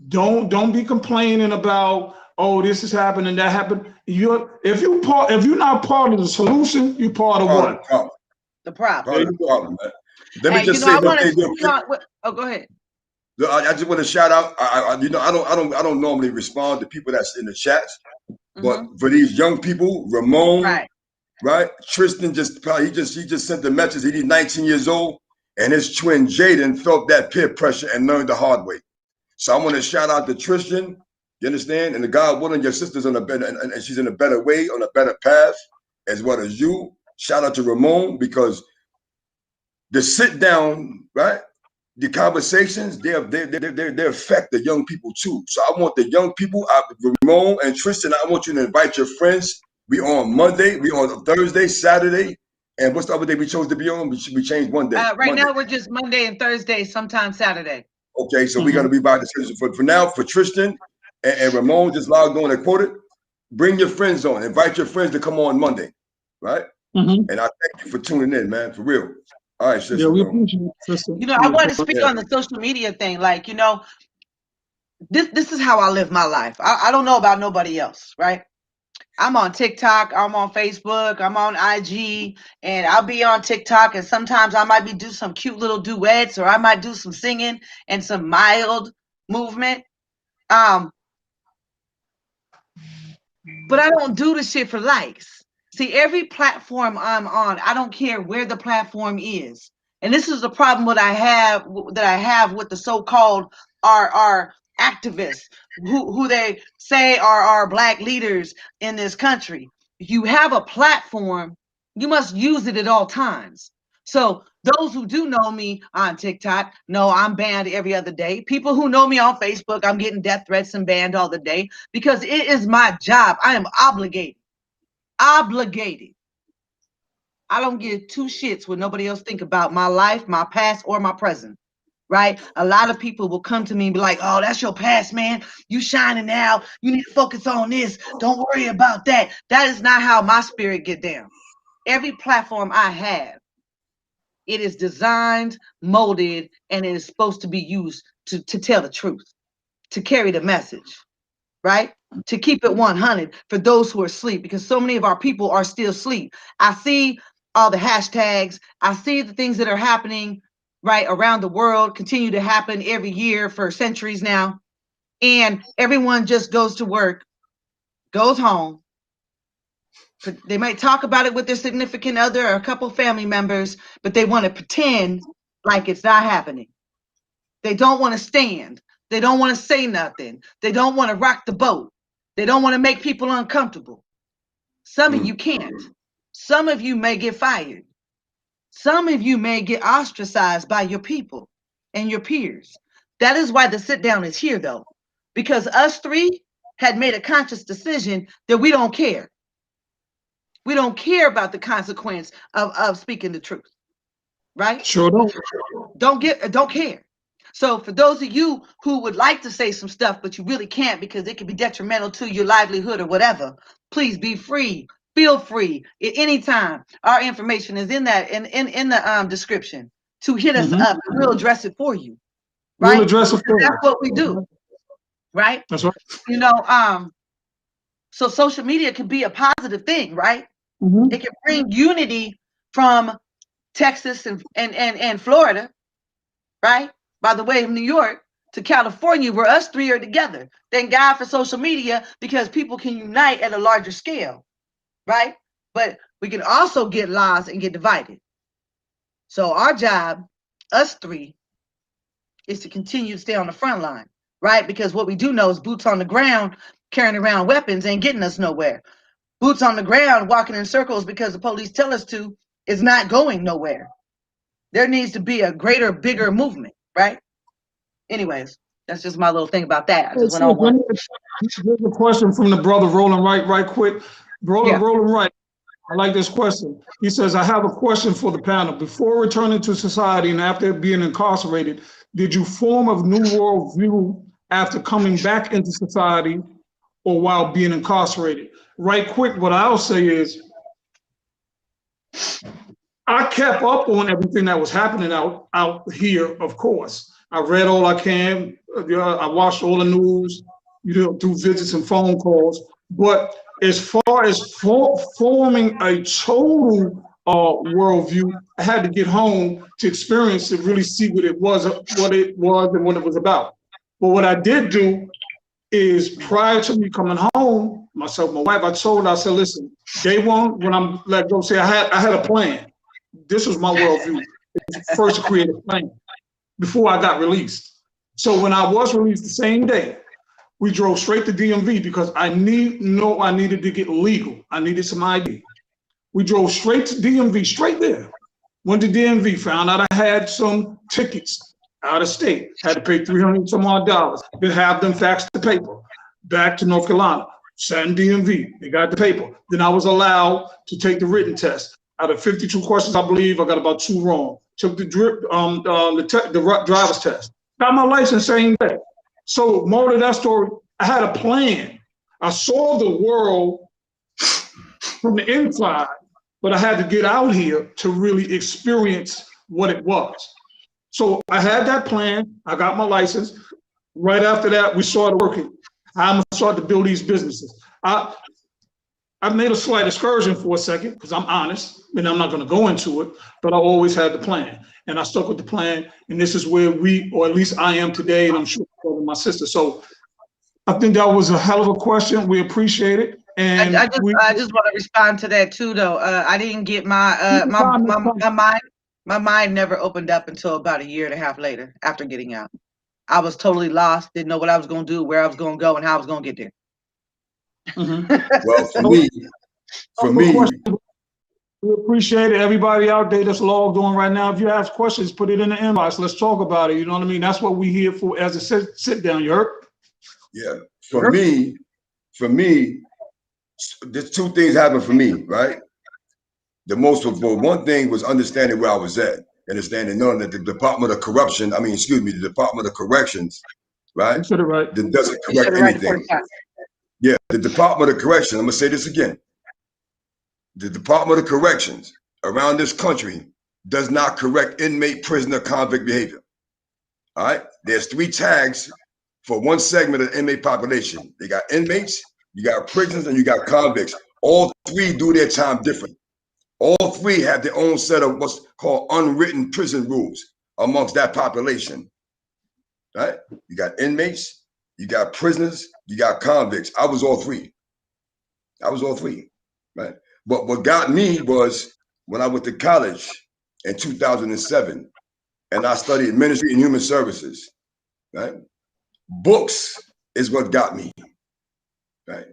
Don't be complaining about, oh, this is happening, that happened. If you're not part of the solution, you're part of what? The problem. Part of the problem, man. Let me just say one thing. Oh, go ahead. I just want to shout out. I don't normally respond to people that's in the chats, but for these young people, Ramon, right? Tristan he just sent the message. He's 19 years old, and his twin Jaden felt that peer pressure and learned the hard way. So I want to shout out to Tristan. You understand? And the God willing, your sister's on a better, and she's in a better way, on a better path, as well as you. Shout out to Ramon, because the sit down, right? The conversations, they affect the young people too. So I want the young people, Ramon and Tristan, I want you to invite your friends. We on Monday, we on Thursday, Saturday, and what's the other day we chose to be on? We changed one day. Right now we're just Monday and Thursday, sometime Saturday. Okay, so we got to revise the schedule. For now, for Tristan and Ramon, just logged on and quoted. Bring your friends on. Invite your friends to come on Monday, right? And I thank you for tuning in, man, for real. All right, sister. Yeah, we appreciate it, sister. I want to speak on the social media thing. Like, this is how I live my life. I don't know about nobody else, right? I'm on TikTok, I'm on Facebook, I'm on IG, and I'll be on TikTok, and sometimes I might do some cute little duets, or I might do some singing and some mild movement. But I don't do the shit for likes. See, every platform I'm on, I don't care where the platform is. And this is the problem that I have with the so-called our activists who they say are our Black leaders in this country. you have a platform, you must use it at all times. So those who do know me on TikTok know I'm banned every other day. People who know me on Facebook, I'm getting death threats and banned all the day because it is my job. I am obligated. Obligated. I don't give two shits what nobody else think about my life, my past, or my present. Right? A lot of people will come to me and be like, oh, that's your past, man. You shining now. You need to focus on this. Don't worry about that. That is not how my spirit get down. Every platform I have, it is designed, molded, and it is supposed to be used to tell the truth, to carry the message, right? To keep it 100 for those who are asleep, because so many of our people are still asleep. I see all the hashtags. I see the things that are happening right around the world, continue to happen every year for centuries now. And everyone just goes to work, goes home. They might talk about it with their significant other or a couple family members, but they want to pretend like it's not happening. They don't want to stand. They don't want to say nothing. They don't want to rock the boat. They don't want to make people uncomfortable. Some of you can't. Some of you may get fired. Some of you may get ostracized by your people and your peers. That is why the sit down is here, though, because us three had made a conscious decision that we don't care. We don't care about the consequence of speaking the truth, right? Sure don't. Don't care. So for those of you who would like to say some stuff, but you really can't because it could be detrimental to your livelihood or whatever, please be free. Feel free at any time. Our information is in that in the description to hit us up. And we'll address it for you. Right? We'll address it for you. That's what we do. Right? That's right. You know, so social media can be a positive thing, right? It can bring unity from Texas and Florida, right? By the way of New York to California, where us three are together. Thank God for social media because people can unite at a larger scale, right? But we can also get lost and get divided. So our job, us three, is to continue to stay on the front line, right? Because what we do know is boots on the ground carrying around weapons ain't getting us nowhere. Boots on the ground walking in circles because the police tell us to is not going nowhere. There needs to be a greater, bigger movement, right? Anyways, that's just my little thing about that. I just went on one. Here's a question from the brother Rolling right quick. Rolling right. I like this question. He says, I have a question for the panel. Before returning to society and after being incarcerated, did you form a new worldview after coming back into society or while being incarcerated? Right quick, what I'll say is, I kept up on everything that was happening out here, of course. I read all I can. I watched all the news, through visits and phone calls. But as far as forming a total worldview, I had to get home to experience to really see what it was and what it was about. But what I did do is prior to me coming home, myself, my wife, I said, listen, day one, when I'm let go, say I had a plan. This was my worldview. First to create a plan before I got released. So when I was released the same day, we drove straight to DMV because I needed to get legal. I needed some ID. We drove straight to DMV, straight there. Went to DMV, found out I had some tickets out of state. Had to pay $300 some odd, then have them fax the paper. Back to North Carolina, sat in DMV, they got the paper. Then I was allowed to take the written test. Out of 52 questions, I believe I got about 2 wrong. Took the driver's test. Got my license same day. So more of that story, I had a plan. I saw the world from the inside, but I had to get out here to really experience what it was. So I had that plan. I got my license. Right after that, we started working. I'm gonna start to build these businesses. I made a slight excursion for a second because I'm honest and I'm not going to go into it, but I always had the plan and I stuck with the plan. And this is where or at least I am today, and I'm sure with my sister. So I think that was a hell of a question. We appreciate it. And I just want to respond to that too, though. I didn't get my mind never opened up until about 1.5 years later after getting out. I was totally lost, didn't know what I was going to do, where I was going to go, and how I was going to get there. Well, for me, for me, we appreciate it. Everybody out there that's logged on right now, if you have questions, put it in the inbox. Let's talk about it. You know what I mean? That's what we here for as a sit down. You heard? yeah. For me, there's two things happened for me, right? One thing was understanding where I was at, understanding knowing that the Department of Corruption, the Department of Corrections, right? You said it right. That doesn't correct anything. Yeah, the Department of Correction, I'm gonna say this again. The Department of Corrections around this country does not correct inmate, prisoner, convict behavior. All right, there's 3 tags for one segment of the inmate population. They got inmates, you got prisoners, and you got convicts. All 3 do their time differently. All 3 have their own set of what's called unwritten prison rules amongst that population. Right? You got inmates, you got prisoners, you got convicts. I was all 3. Right? But what got me was when I went to college in 2007 and I studied ministry and human services. Right? Books is what got me. Right?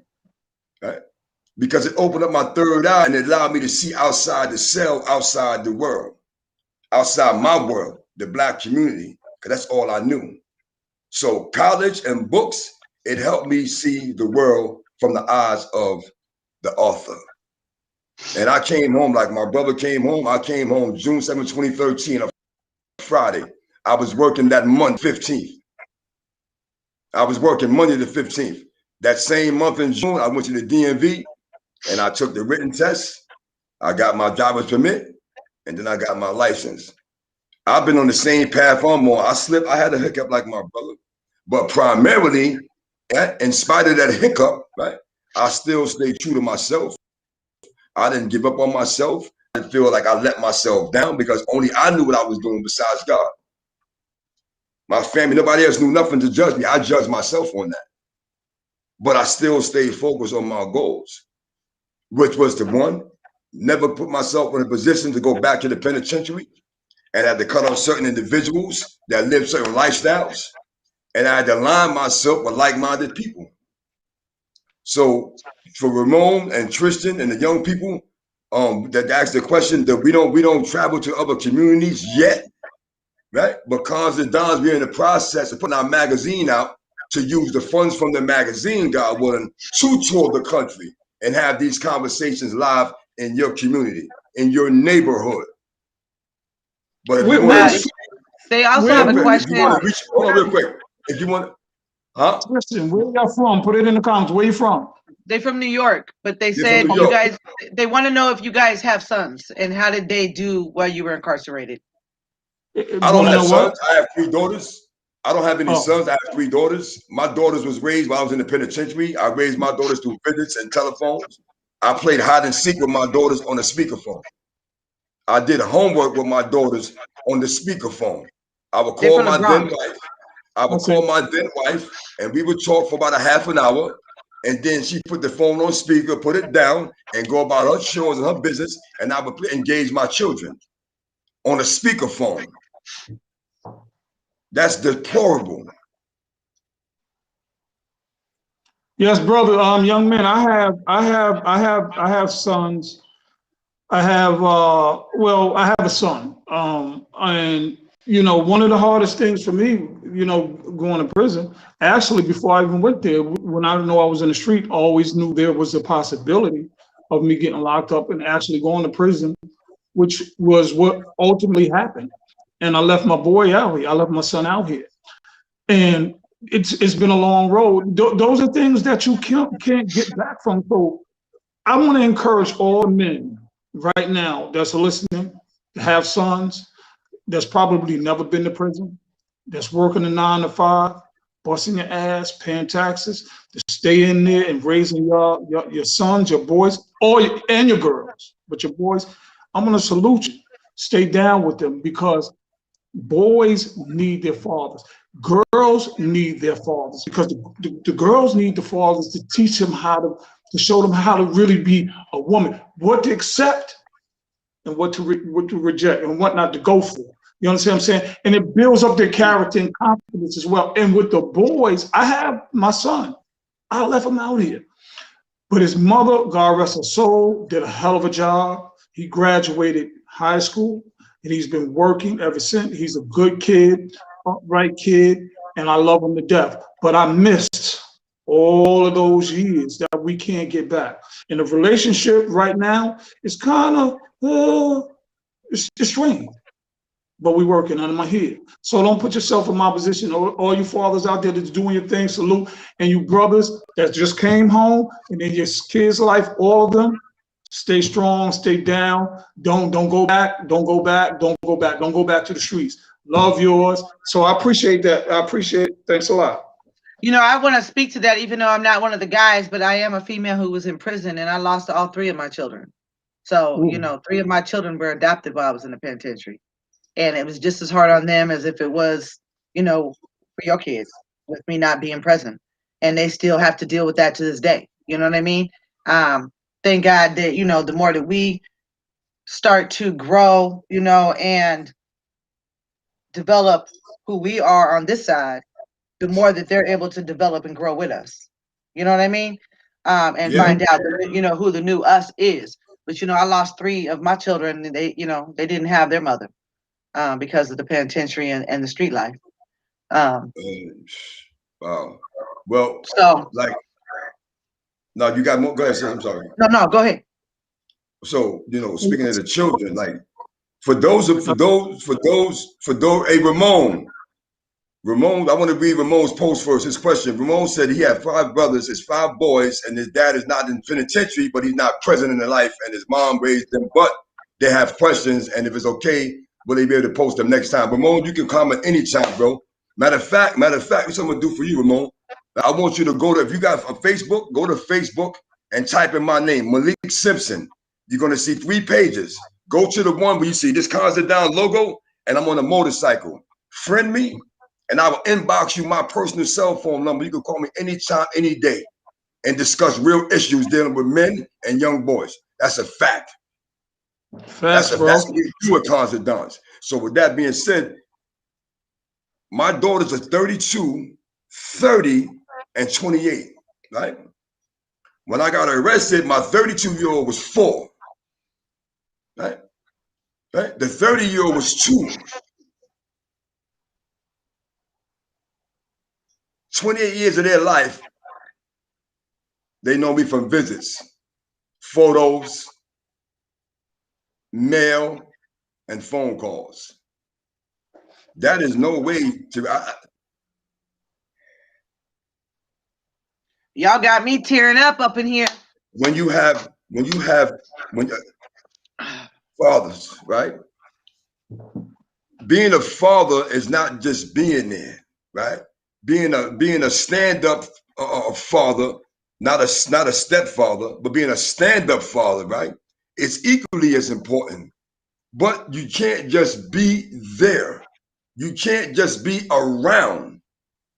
Because it opened up my third eye and it allowed me to see outside the cell, outside the world, outside my world, the Black community, because that's all I knew. So college and books, it helped me see the world from the eyes of the author. And I came home like my brother came home. I came home June 7, 2013, a Friday. I was working that month, 15th. I was working Monday the 15th. That same month in June, I went to the DMV and I took the written test. I got my driver's permit and then I got my license. I've been on the same path I'm on. I had a hiccup like my brother, but primarily, in spite of that hiccup, right, I still stayed true to myself. I didn't give up on myself. I didn't feel like I let myself down because only I knew what I was doing besides God. My family, nobody else knew nothing to judge me. I judged myself on that. But I still stayed focused on my goals, which was to one, never put myself in a position to go back to the penitentiary and I had to cut off certain individuals that live certain lifestyles. And I had to align myself with like-minded people. So for Ramon and Tristan and the young people that asked the question that we don't travel to other communities yet, right? Because the Dons, we're in the process of putting our magazine out to use the funds from the magazine, God willing, to tour the country and have these conversations live in your community, in your neighborhood. But if you want to, they also have a question. If you want to reach, hold on real quick. If you want, Listen, where y'all from? Put it in the comments. Where you from? They're from New York, but they said you guys. They want to know if you guys have sons and how did they do while you were incarcerated. I don't have sons. I have 3 daughters. I don't have any sons. I have 3 daughters. My daughters was raised while I was in the penitentiary. I raised my daughters through visits and telephones. I played hide and seek with my daughters on a speakerphone. I did homework with my daughters on the speakerphone. I would call my then wife. And we would talk for about a half an hour. And then she put the phone on speaker, put it down, and go about her chores and her business. And I would engage my children on a speakerphone. That's deplorable. Yes, brother. Young man, I have sons. I have I have a son. And you know, one of the hardest things for me, you know, going to prison, actually before I even went there, when I know I was in the street, I always knew there was a possibility of me getting locked up and actually going to prison, which was what ultimately happened. And I left my boy out here. I left my son out here. And it's been a long road. Those are things that you can't get back from. So I want to encourage all men right now that's listening to have sons that's probably never been to prison, that's working a 9 to 5, busting your ass, paying taxes, to stay in there and raising your sons, your boys, and your girls. But your boys, I'm going to salute you. Stay down with them because boys need their fathers. Girls need their fathers because the girls need the fathers to teach them how to show them how to really be a woman, what to accept and what to reject and what not to go for. You understand what I'm saying? And it builds up their character and confidence as well. And with the boys, I have my son. I left him out here. But his mother, God rest her soul, did a hell of a job. He graduated high school and he's been working ever since. He's a good kid, upright kid, and I love him to death. But I missed all of those years that we can't get back. And the relationship right now is kind of it's strained. But we're working under my head. So don't put yourself in my position. All you fathers out there that's doing your thing, salute. And you brothers that just came home and in your kids' life, all of them, stay strong, stay down. Don't go back, don't go back, don't go back, don't go back to the streets. Love yours. So I appreciate that. I appreciate it. Thanks a lot. You know, I want to speak to that, even though I'm not one of the guys, but I am a female who was in prison and I lost all 3 of my children. So, you know, 3 of my children were adopted while I was in the penitentiary. And it was just as hard on them as if it was, you know, for your kids with me not being present. And they still have to deal with that to this day. You know what I mean? Thank God that, you know, the more that we start to grow, you know, and develop who we are on this side, the more that they're able to develop and grow with us. You know what I mean? And find out, you know, who the new us is. But, you know, I lost 3 of my children and they, you know, they didn't have their mother. Because of the penitentiary and the street life. Wow. Well, so like, no, you got more. Go ahead, sis. I'm sorry. No, go ahead. So, you know, speaking of the children, like, for those, hey, Ramon, I want to read Ramon's post first. His question. Ramon said he had 5 brothers, his 5 boys, and his dad is not in penitentiary, but he's not present in their life, and his mom raised them, but they have questions, and if it's okay, will they be able to post them next time? Ramon, you can comment anytime, bro. Matter of fact, what I'm gonna do for you, Ramon, I want you to go to, if you got a Facebook, go to Facebook and type in my name, Malik Simpson. You're gonna see 3 pages. Go to the one where you see this Constant Down logo, and I'm on a motorcycle. Friend me, and I will inbox you my personal cell phone number. You can call me anytime, any day, and discuss real issues dealing with men and young boys. That's a fact. That's what we do at Constant Dons. So with that being said, my daughters are 32, 30, and 28, right? When I got arrested, my 32-year-old was 4, right? The 30-year-old was 2. 28 years of their life, they know me from visits, photos, mail, and phone calls. That is no way to. Y'all got me tearing up in here. When you have fathers, right? Being a father is not just being there, right? Being a stand-up father, not a stepfather, but being a stand-up father, right? It's equally as important. But you can't just be there. You can't just be around.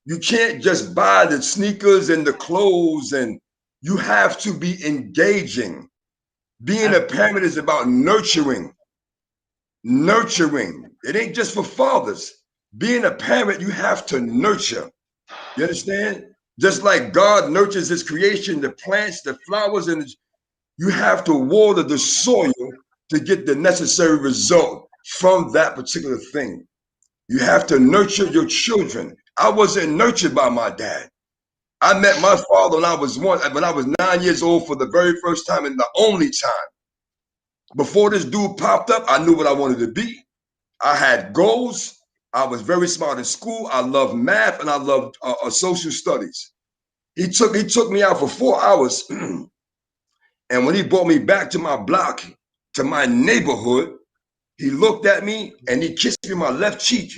You can't just buy the sneakers and the clothes, and you have to be engaging. Being a parent is about nurturing. Nurturing. It ain't just for fathers. Being a parent, you have to nurture. You understand? Just like God nurtures his creation, the plants, the flowers, and you have to water the soil to get the necessary result from that particular thing. You have to nurture your children. I wasn't nurtured by my dad. I met my father when I was 9 years old for the very first time and the only time. Before this dude popped up, I knew what I wanted to be. I had goals. I was very smart in school. I loved math and I loved social studies. He took me out for 4 hours. And when he brought me back to my block, to my neighborhood, he looked at me and he kissed me on my left cheek.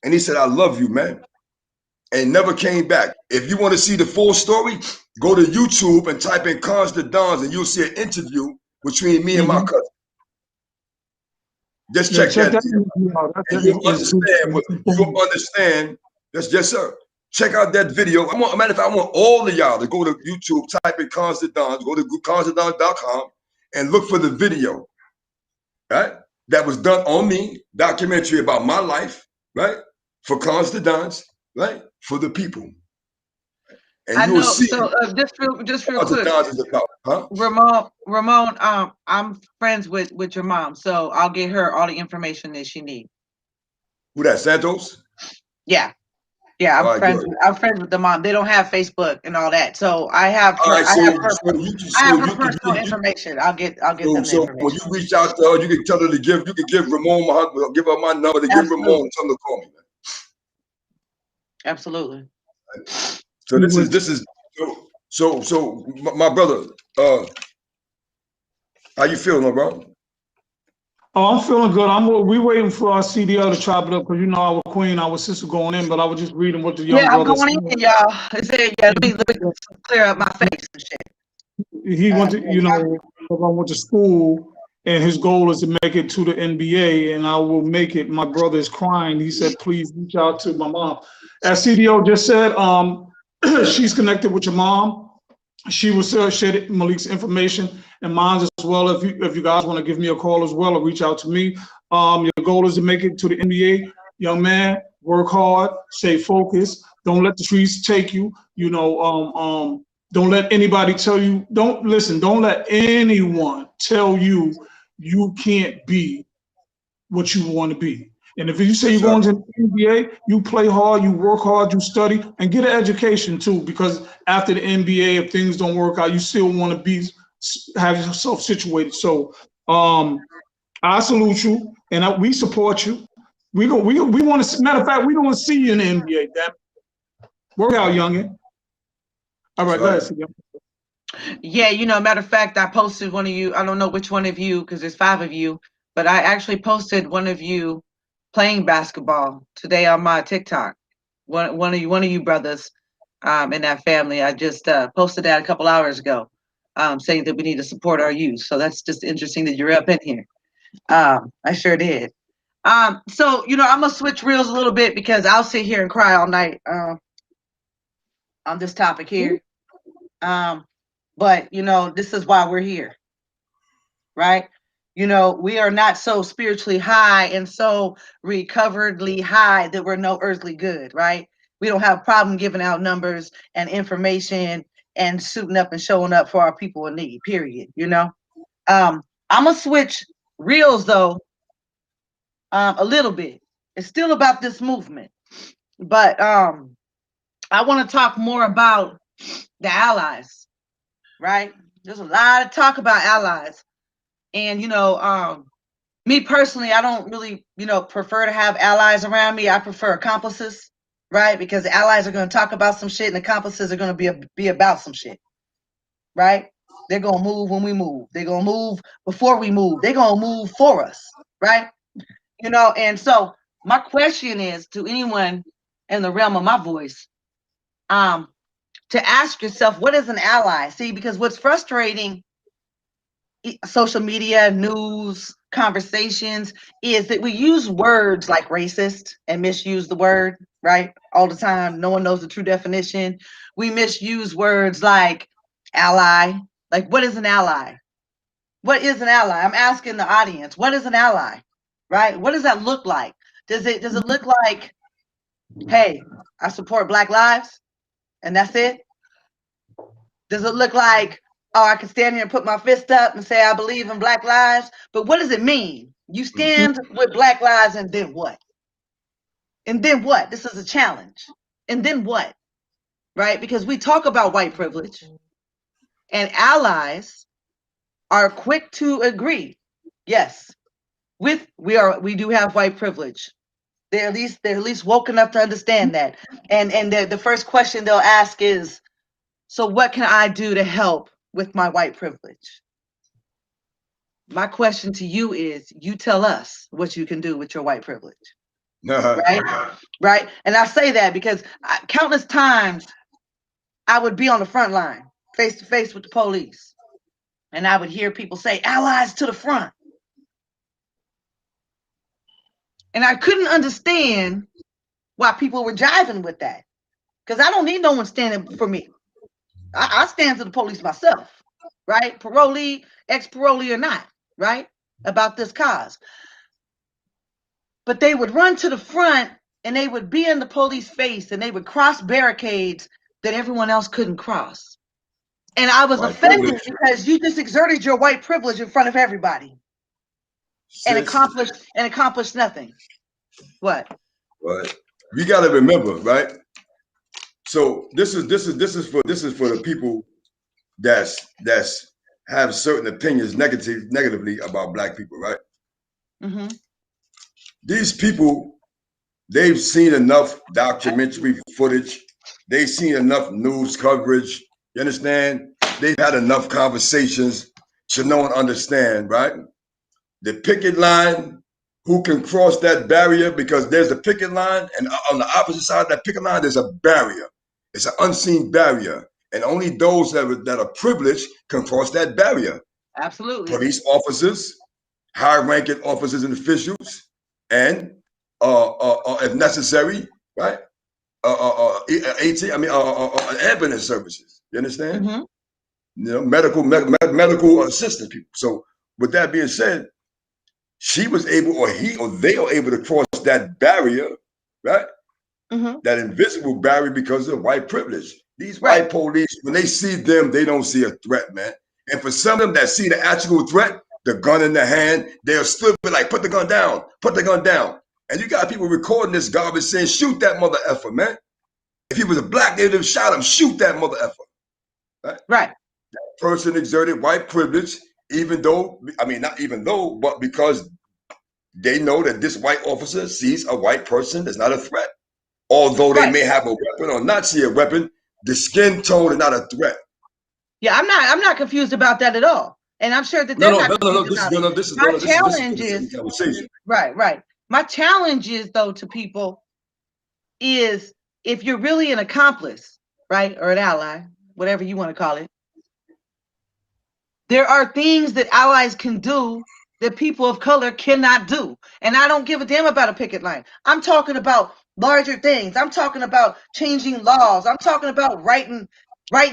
And he said, I love you, man. And never came back. If you want to see the full story, go to YouTube and type in Constant Dons and you'll see an interview between me and my cousin. Just check that. And you'll understand. Yes, sir. Check out that video. Matter of fact, I want all of y'all to go to YouTube, type in Constant Dons, go to constantdons.com and look for the video, right? That was done on me, documentary about my life, right? For Constant Dons, right? For the people. and I you'll know. see So just real what the quick, knowledge is about. Huh? Ramon, I'm friends with your mom, so I'll get her all the information that she needs. Who that, Santos? Yeah, yeah, All right, good. I'm friends with the mom. They don't have Facebook and all that, so I have All her. right, I so have her. so you can I so have her you can personal information. I'll get them the so when information. you reach out to her, you can tell her to give. You can give Ramon give her my number to give Ramon Absolutely, and tell him to call me. absolutely. So this is so my brother. How you feeling, bro? Oh, I'm feeling good. We waiting for our CDL to chop it up because our queen, our sister going in. But I was just reading what the young Yeah, I'm brother going said. in, y'all. I said, yeah, let me clear up my face and shit. He went to, I went to school, and his goal is to make it to the NBA, and I will make it. My brother is crying. He said, please reach out to my mom. As CDO just said, she's connected with your mom. She will share Malik's information and mine as well. If you guys want to give me a call as well or reach out to me, your goal is to make it to the NBA. Young man, work hard, stay focused. Don't let the streets take you. Don't let anybody tell you. Don't let anyone tell you you can't be what you want to be. And if you say Yes, you're sir. going to the NBA, you play hard, you work hard, you study, and get an education too. Because after the NBA, if things don't work out, you still want to have yourself situated. So I salute you, and we support you. We want to. Matter of fact, we don't want to see you in the NBA. Damn, work out, youngin. All That's right, go ahead, right. CJ. Yeah, matter of fact, I posted one of you. I don't know which one of you, because there's 5 of you, but I actually posted one of you playing basketball today on my TikTok. One of you brothers in that family. I just posted that a couple hours ago, saying that we need to support our youth. So that's just interesting that you're up in here. I sure did. So I'm gonna switch reels a little bit because I'll sit here and cry all night on this topic here. But this is why we're here, right? We are not so spiritually high and so recoveredly high that we're no earthly good, right? We don't have a problem giving out numbers and information and suiting up and showing up for our people in need, period. I'm gonna switch reels though, a little bit. It's still about this movement, but I want to talk more about the allies, right? There's a lot of talk about allies. And me personally, I don't really, prefer to have allies around me. I prefer accomplices, right? Because the allies are going to talk about some shit and accomplices are going to be about some shit, right? They're going to move when we move. They're going to move before we move. They're going to move for us, right? And so my question is to anyone in the realm of my voice, to ask yourself, what is an ally? See, because what's frustrating, social media, news, conversations, is that we use words like racist and misuse the word, right? All the time. No one knows the true definition. We misuse words like ally. Like, what is an ally? What is an ally? I'm asking the audience, what is an ally? Right? What does that look like? Does it look like, hey, I support Black lives and that's it? Does it look like, oh, I can stand here and put my fist up and say I believe in Black lives? But what does it mean? You stand with Black lives and then what? And then what? This is a challenge. And then what? Right? Because we talk about white privilege and allies are quick to agree. Yes, we do have white privilege. They're at least woken up to understand that. And the first question they'll ask is, so what can I do to help with my white privilege? My question to you is, you tell us what you can do with your white privilege. Right? Right? And I say that because countless times I would be on the front line, face to face with the police, and I would hear people say, allies to the front. And I couldn't understand why people were jiving with that. Because I don't need no one standing for me. I stand to the police myself, right? Parolee, ex-parolee or not, right? About this cause. But they would run to the front and they would be in the police face and they would cross barricades that everyone else couldn't cross. And I was White offended privilege. because you just exerted your white privilege in front of everybody and accomplished nothing. What? Right. You got to remember, right? So this is for the people that's have certain opinions negatively about black people, right? Mm-hmm. These people, they've seen enough documentary footage. They've seen enough news coverage. You understand? They've had enough conversations to know and understand, right? The picket line, who can cross that barrier, because there's a picket line, and on the opposite side of that picket line, there's a barrier. It's an unseen barrier. And only those that are privileged can cross that barrier. Absolutely. Police officers, high-ranking officers and officials, and if necessary, right? Ambulance services. You understand? Mm-hmm. You know, medical assistant people. So, with that being said, she was able, or they are able to cross that barrier, right? Mm-hmm. That invisible barrier because of white privilege. These white police, when they see them, they don't see a threat, man. And for some of them that see the actual threat, the gun in their hand, they'll still be like, put the gun down, put the gun down. And you got people recording this garbage saying, shoot that mother effer, man. If he was a black, they'd have shot him, shoot that mother effer. Right. That person exerted white privilege, even though, not even though, but because they know that this white officer sees a white person as not a threat. Although they may have a weapon or not see a weapon, the skin tone is not a threat. Yeah, I'm not confused about that at all. And I'm sure that they're not confused about it. My challenge is right. My challenge is, though, to people is, if you're really an accomplice, right, or an ally, whatever you want to call it, there are things that allies can do that people of color cannot do. And I don't give a damn about a picket line. I'm talking about larger things. I'm talking about changing laws. I'm talking about writing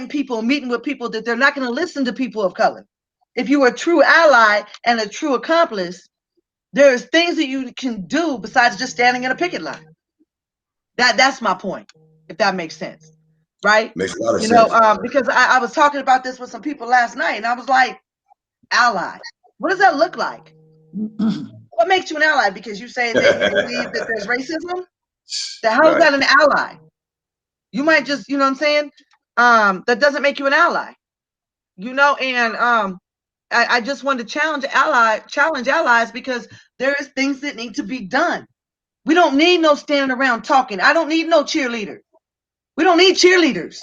people, meeting with people that they're not going to listen to people of color. If you are a true ally and a true accomplice, there's things that you can do besides just standing in a picket line. That's my point, if that makes sense. Right? Makes a lot of sense. Because I was talking about this with some people last night, and I was like, ally. What does that look like? What makes you an ally? Because you say that you believe that there's racism? How is that an ally? You might just, you know what I'm saying? That doesn't make you an ally. And I just wanted to challenge allies, because there is things that need to be done. We don't need no standing around talking. I don't need no cheerleader. We don't need cheerleaders.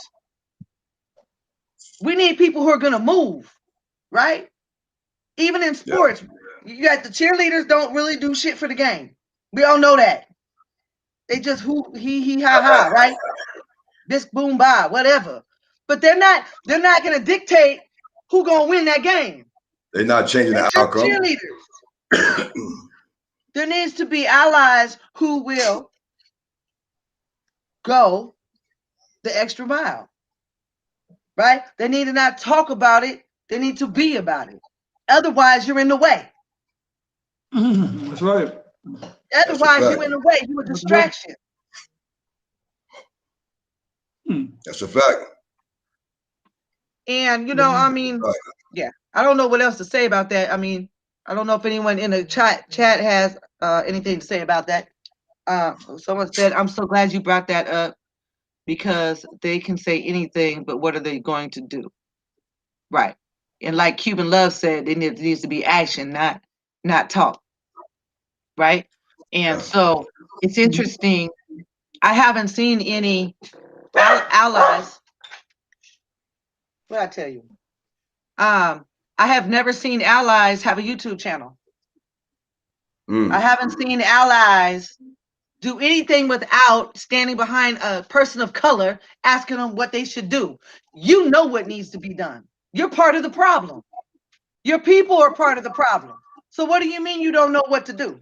We need people who are going to move, right? Even in sports, you got the cheerleaders don't really do shit for the game. We all know that. They just hoop, hee, ha, ha, right? This boom, bye, whatever. But they're not going to dictate who's going to win that game. They're not changing the outcome. Cheerleaders. There needs to be allies who will go the extra mile, right? They need to not talk about it. They need to be about it. Otherwise, you're in the way. That's right. Otherwise, you're in the way. You're a distraction. That's a fact. And, I don't know what else to say about that. I don't know if anyone in the chat has anything to say about that. Someone said, I'm so glad you brought that up, because they can say anything, but what are they going to do? Right. And like Cuban Love said, there needs to be action, not talk. Right. And so it's interesting. I haven't seen any allies. What did I tell you? I have never seen allies have a YouTube channel. I haven't seen allies do anything without standing behind a person of color, asking them what they should do. You know what needs to be done. You're part of the problem. Your people are part of the problem. So what do you mean you don't know what to do?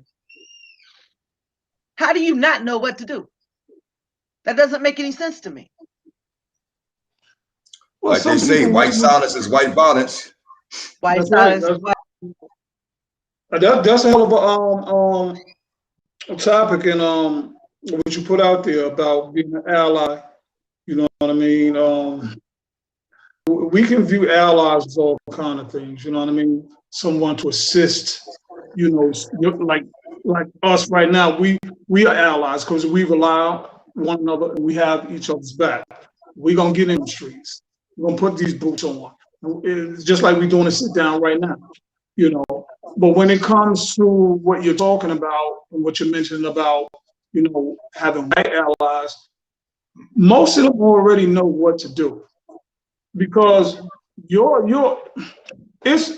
How do you not know what to do? That doesn't make any sense to me. Well, like they say, white silence is white violence. White silence is white. That's a hell of a topic, and what you put out there about being an ally. You know what what I mean? We can view allies as all kind of things, you know what I mean? Someone to assist, you know, like us right now, we are allies because we rely on one another and we have each other's back. We're gonna get in the streets. We're gonna put these boots on. It's just like we're doing a sit down right now, you know. But when it comes to what you're talking about and what you're mentioning about, you know, having white allies, most of them already know what to do because it's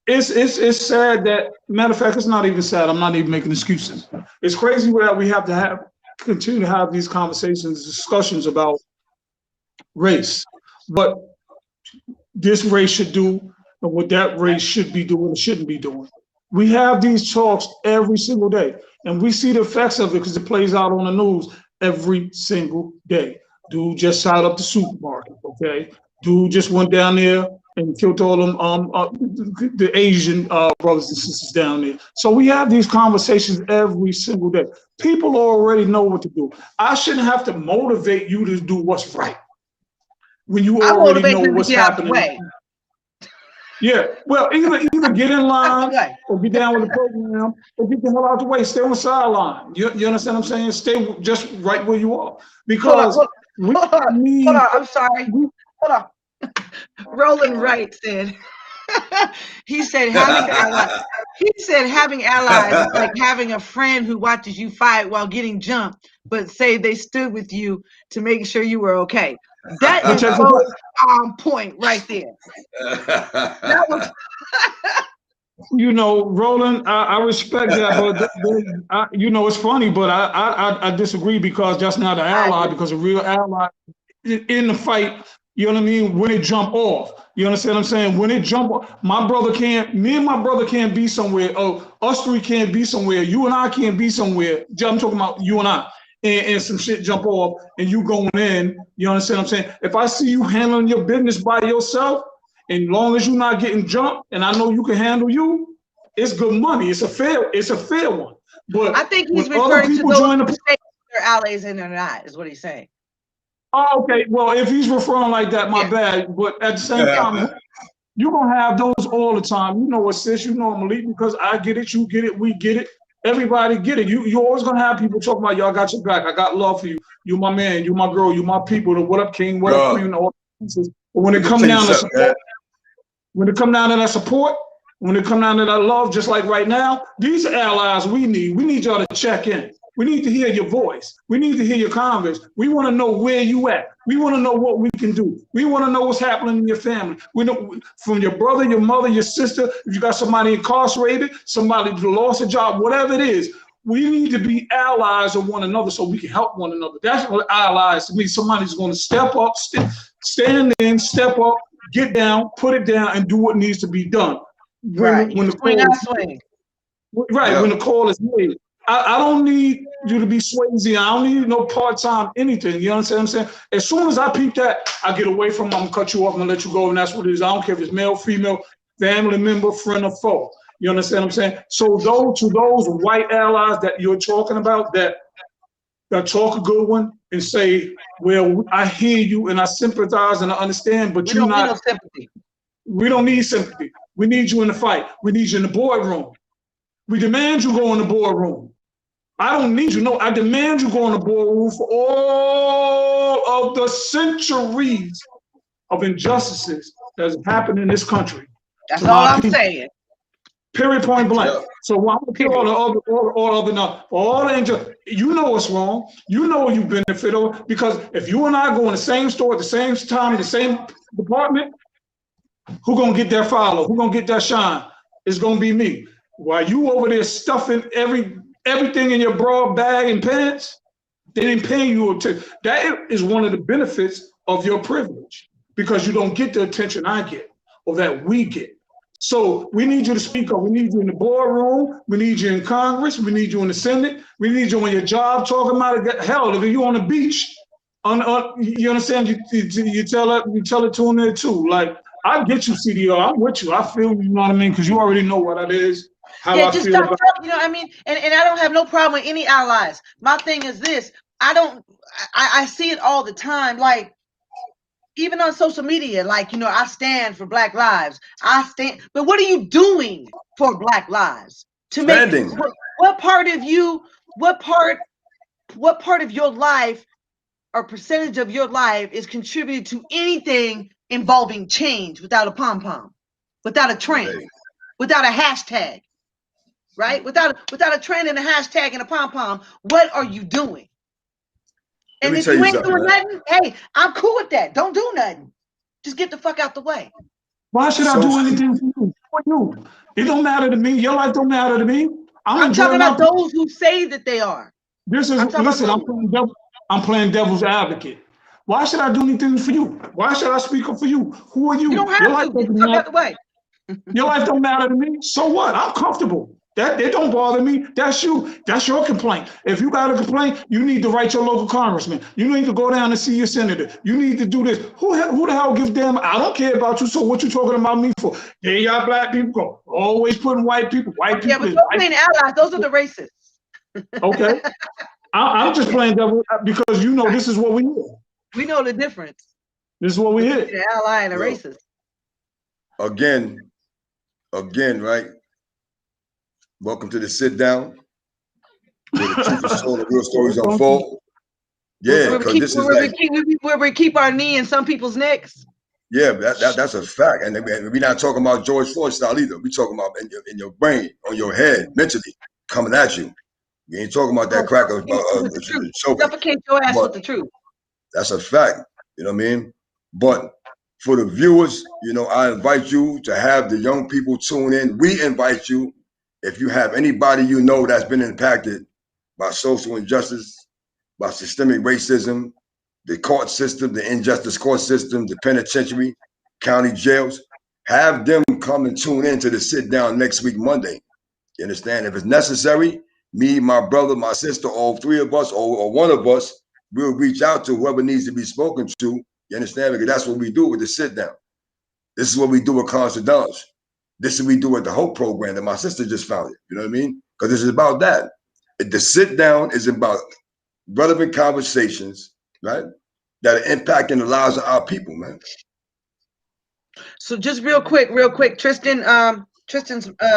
it's sad that, matter of fact, it's not even sad. I'm not even making excuses. It's crazy that we have to continue to have these conversations, discussions about race, what this race should do and what that race should be doing and shouldn't be doing. We have these talks every single day, and we see the effects of it because it plays out on the news every single day. Dude just shot up the supermarket, okay? Dude just went down there and killed all them the Asian brothers and sisters down there. So we have these conversations every single day. People already know what to do. I shouldn't have to motivate you to do what's right when you already know what's happening. Yeah, well, either get in line or get down with the program or get the hell out the way. Stay on the sideline. You understand what I'm saying? Stay just right where you are. Because hold on. I'm sorry. Hold on. Roland Wright said, he said having allies. He said having allies is like having a friend who watches you fight while getting jumped, but say they stood with you to make sure you were okay. That is so on point right there. That was. You know, Roland, I respect that, but you know, it's funny, but I disagree because that's not an ally. Because a real ally in the fight, you know what I mean, when it jump off. You understand what I'm saying? When it jump off, me and my brother can't be somewhere. Oh, us three can't be somewhere. You and I can't be somewhere. I'm talking about you and I. And some shit jump off and you going in, you understand what I'm saying? If I see you handling your business by yourself, and long as you're not getting jumped, and I know you can handle you, it's good money. It's a fair one. But I think he's referring to those who say they're allies and they're not, is what he's saying. Oh, okay. Well, if he's referring like that, my bad. But at the same time, you're gonna have those all the time. You know, sis, you know, Malik, because I get it, you get it, we get it. Everybody get it. You always gonna have people talking about, y'all got your back. I got love for you. You my man. You my girl. You my people. The what up king, what up queen, all pieces. But when it come down to support, when it come down to that support, when it come down to that love, just like right now, these are allies we need. We need y'all to check in. We need to hear your voice. We need to hear your comments. We want to know where you at. We want to know what we can do. We want to know what's happening in your family. We know from your brother, your mother, your sister, if you got somebody incarcerated, somebody who lost a job, whatever it is, we need to be allies of one another so we can help one another. That's what allies to me. Somebody's going to step up, stand in, step up, get down, put it down, and do what needs to be done. When the call is made. I don't need you to be Swayze. I don't need no part-time anything. You understand what I'm saying? As soon as I peep that, I get away from them. I'm gonna cut you off and let you go, and that's what it is. I don't care if it's male, female, family member, friend, or foe. You understand what I'm saying? So those white allies that you're talking about that talk a good one and say, well, I hear you and I sympathize and I understand, but you're not. We don't need no sympathy. We don't need sympathy. We need you in the fight. We need you in the boardroom. We demand you go in the boardroom. I don't need you. No, I demand you go in the boardroom for all of the centuries of injustices that has happened in this country. That's all I'm saying. Period, point blank. Yeah. So I'm gonna kill all the injustice. You know what's wrong. You know what you benefit of, because if you and I go in the same store at the same time, in the same department, who gonna get that follow? Who gonna get that shine? It's gonna be me. While you over there stuffing everything in your broad bag and pants, they didn't pay you. That is one of the benefits of your privilege, because you don't get the attention I get or that we get. So we need you to speak up. We need you in the boardroom. We need you in Congress. We need you in the Senate. We need you on your job talking about it. Hell, if you on the beach, you understand? You tell it to them there too. Like, I get you, CDL. I'm with you. I feel you know what I mean, because you already know what it is. Just stop talking, you know what I mean? And I don't have no problem with any allies. My thing is this. I see it all the time. Like, even on social media, like, you know, I stand for Black lives. I stand, but what are you doing for Black lives? To make what part of you, what part of your life or percentage of your life is contributed to anything involving change without a pom-pom, without a trend, without a hashtag, right? Without a trend and a hashtag and a pom-pom, what are you doing? And if you ain't doing nothing, hey, I'm cool with that. Don't do nothing. Just get the fuck out the way. Why should I do anything for you? For you? It don't matter to me. Your life don't matter to me. I'm talking about those who say that they are. Listen, I'm playing devil's advocate. Why should I do anything for you? Why should I speak up for you? Who are you? You don't have to. Get the fuck out the way. Your life don't matter to me. So what? I'm comfortable. That it don't bother me. That's you. That's your complaint. If you got a complaint, you need to write your local congressman. You need to go down and see your senator. You need to do this. Who the hell gives damn? I don't care about you. So what you talking about me for? There y'all black people go. Always putting white people. White people. Yeah, but those ain't allies. Those are the racists. Okay. I'm just playing devil because you know this is what we hear. We know the difference. This is what we hear. An ally and a racist. Again, right? Welcome to the sit down, where the truth is told, the real stories unfold. Yeah, because this is where we keep our knee in some people's necks. Yeah, that's a fact, and we're not talking about George Floyd style either. We're talking about in your brain, on your head, mentally coming at you. We ain't talking about that crack of suffocate your ass with the truth. That's a fact. You know what I mean? But for the viewers, you know, I invite you to have the young people tune in. We invite you. If you have anybody you know that's been impacted by social injustice, by systemic racism, the court system, the injustice court system, the penitentiary, county jails, have them come and tune in to the sit down next week, Monday. You understand? If it's necessary, me, my brother, my sister, all three of us, or one of us, we'll reach out to whoever needs to be spoken to. You understand? Because that's what we do with the sit down. This is what we do with Constance. This is what we do with the Hope program that my sister just founded. You know what I mean? Because this is about that. The sit down is about relevant conversations, right? That are impacting the lives of our people, man. So just real quick, Tristan's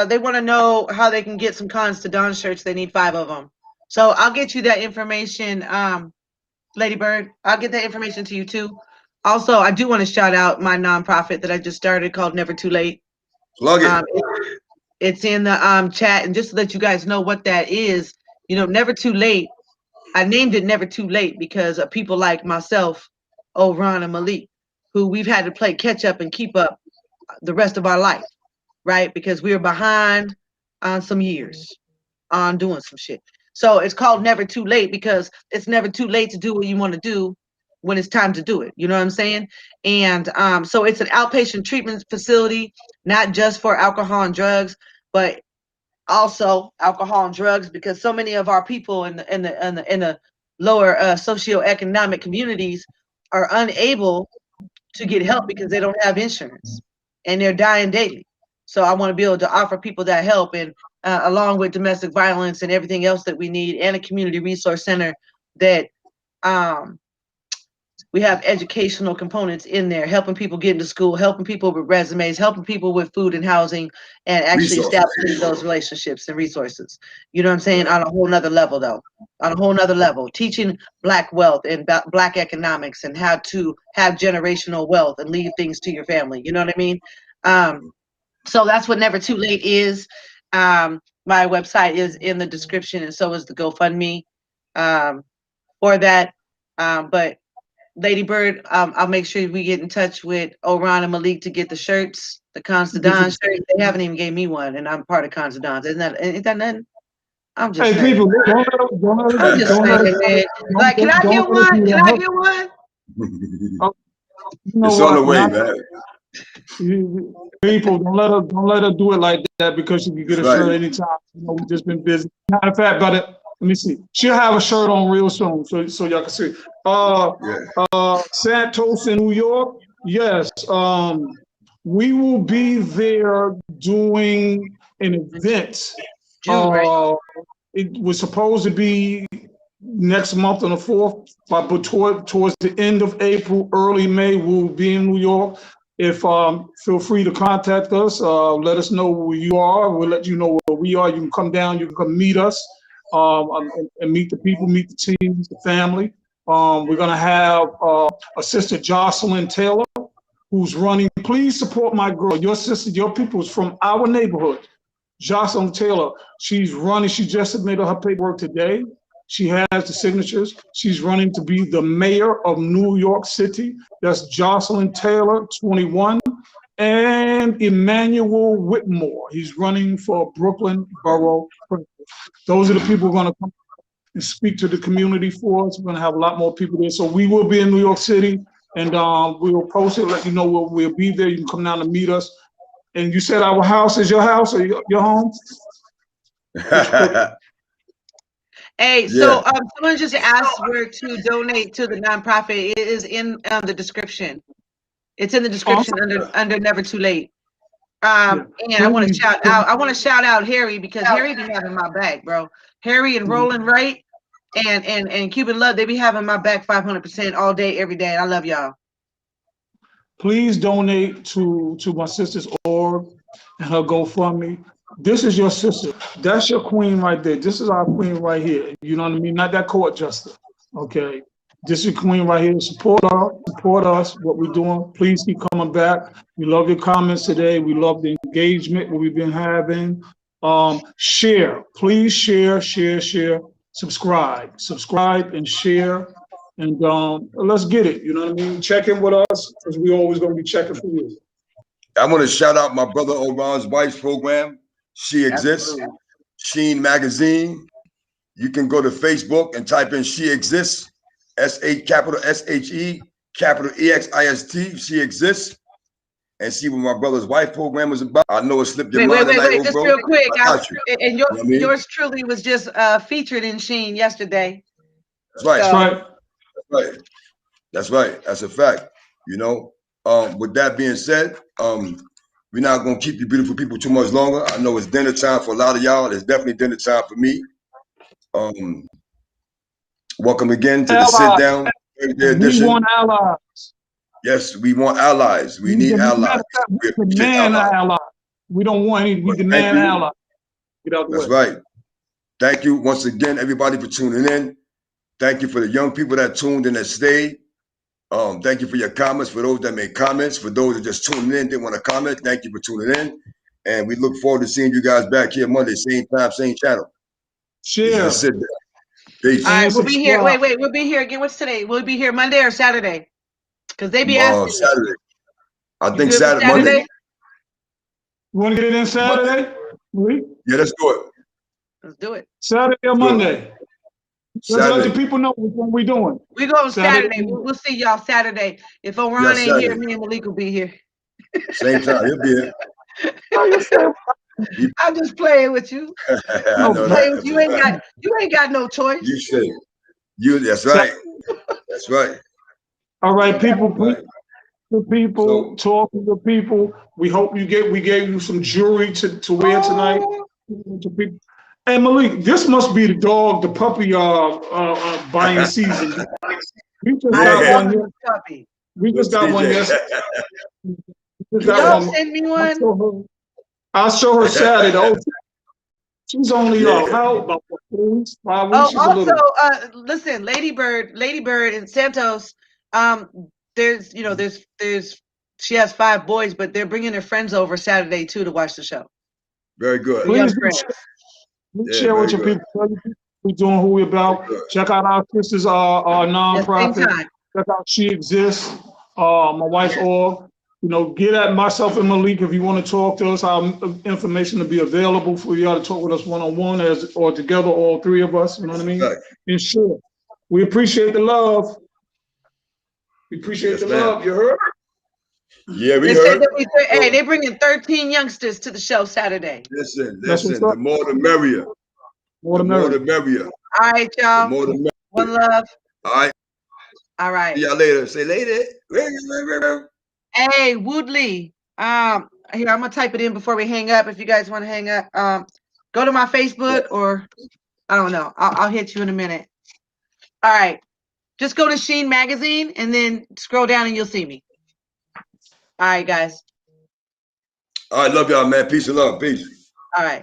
they want to know how they can get some Constance shirts. They need 5 of them. So I'll get you that information, Lady Bird. I'll get that information to you too. Also, I do want to shout out my nonprofit that I just started called Never Too Late. Plug it. It's in the chat, and just to let you guys know what that is, you know, Never Too Late. I named it Never Too Late because of people like myself, Ron and Malik, who we've had to play catch up and keep up the rest of our life, right? Because we were behind on some years on doing some shit. So it's called Never Too Late because it's never too late to do what you want to do when it's time to do it. You know what I'm saying? And so it's an outpatient treatment facility, not just for alcohol and drugs, but also alcohol and drugs, because so many of our people in the lower socioeconomic communities are unable to get help because they don't have insurance and they're dying daily. So I want to be able to offer people that help, and along with domestic violence and everything else that we need, and a community resource center that we have educational components in there, helping people get into school, helping people with resumes, helping people with food and housing, and actually establishing those relationships and resources. You know what I'm saying? On a whole nother level, though. On a whole nother level. Teaching Black wealth and Black economics and how to have generational wealth and leave things to your family. You know what I mean? So that's what Never Too Late is. My website is in the description, and so is the GoFundMe for that. But Lady Bird, I'll make sure we get in touch with Ron and Malik to get the shirts, the Constance shirts. They haven't even gave me one, and I'm part of Constance. Ain't that nothing? I'm just saying. People, I'm just saying, man. Like, can I get one? Can I get one? It's on the way, man. People, don't let her do it like that because she can get a shirt anytime. You know, we've just been busy. Matter of fact, let me see. She'll have a shirt on real soon, so y'all can see. Santos in New York, yes. We will be there doing an event. June, right? It was supposed to be next month on the 4th, but towards the end of April, early May, we'll be in New York. If feel free to contact us, let us know where you are. We'll let you know where we are. You can come down, you can come meet us, and meet the people, meet the team, meet the family. We're gonna have a sister, Jocelyn Taylor, who's running. Please support my girl, your sister, your people is from our neighborhood. Jocelyn Taylor, she's running. She just submitted her paperwork today. She has the signatures. She's running to be the mayor of New York City. That's Jocelyn Taylor, 21. And Emmanuel Whitmore. He's running for Brooklyn Borough Principal. Those are the people who are going to come and speak to the community for us. We're going to have a lot more people there. So we will be in New York City, and we will post it, let you know we'll be there. You can come down and meet us. And you said our house is your house or your home? Hey, so someone just asked where to donate to the nonprofit. It is in the description. It's in the description under Never Too Late. And I want to shout out. I want to shout out Harry, because Harry be having my back, bro. Harry and Roland Wright and Cuban Love, they be having my back 500% all day, every day. I love y'all. Please donate to my sister's org and her GoFundMe. This is your sister. That's your queen right there. This is our queen right here. You know what I mean? Not that court jester. Okay. This is queen right here. Support her. Support us. What we're doing. Please keep coming back. We love your comments today. We love the engagement that we've been having. Share. Please share. Subscribe and share. And let's get it. You know what I mean? Check in with us, because we always going to be checking for you. I want to shout out my brother Oran's wife's program. She Exists. Sheen Magazine. You can go to Facebook and type in She Exists. capital SHE, capital EXIST. She Exists. And see what my brother's wife program is about. I know it slipped your mind tonight, just bro. real quick. And You know what I mean? yours truly was just featured in Sheen yesterday. That's right. So. That's right. That's a fact. You know, with that being said, we're not going to keep you beautiful people too much longer. I know it's dinner time for a lot of y'all. It's definitely dinner time for me. Welcome again to the Sit Down edition. We want allies. Yes, we want allies. We need allies. We demand allies. We don't want any. We demand allies. Get out the way. That's right. Thank you once again, everybody, for tuning in. Thank you for the young people that tuned in, that stayed. Thank you for your comments. For those that made comments, for those that just tuned in, didn't want to comment, thank you for tuning in. And we look forward to seeing you guys back here Monday, same time, same channel. Share. Peace. All right, we'll be here. Wait, we'll be here again. What's today? Will we be here Monday or Saturday? Because they be asking. Saturday. I think Saturday. Monday. You want to get it in Saturday? Yeah, let's do it. Let's do it. Saturday or Monday? Let's let the people know what we're doing. We're going Saturday. We'll see y'all Saturday. If Oran ain't here, me and Malik will be here. Same time. He'll be here. I'm just playing with you. I know that. You ain't got no choice. You say that's right. That's right. All right, people. Talk to the people. We hope we gave you some jewelry to wear tonight. Hey Malik, this must be the puppy buying season. We just got one. We just got one yesterday. Y'all send me one. I'll show her Saturday. Oh, she's only how about 4 weeks, 5 weeks? Also, listen, Lady Bird and Santos. There's she has 5 boys, but they're bringing their friends over Saturday too to watch the show. Very good. Please share with your people. We're doing who we're about. Check out our sisters, our nonprofit. Check out She Exists. My wife's org. You know, get at myself and Malik if you want to talk to us. Our information will be available for y'all to talk with us one-on-one or together, all 3 of us. You know what I mean? And sure, we appreciate the love. We appreciate the love. You heard? Yeah, we heard. Hey, they're bringing 13 youngsters to the show Saturday. Listen. The more the merrier. The more the merrier. All right, y'all. One love. All right. See y'all later. Say later. Hey, Woodley. Here, I'm gonna type it in before we hang up. If you guys want to hang up, go to my Facebook or I don't know. I'll hit you in a minute. All right. Just go to Sheen Magazine and then scroll down and you'll see me. All right, guys. All right, love y'all, man. Peace and love. Peace. All right.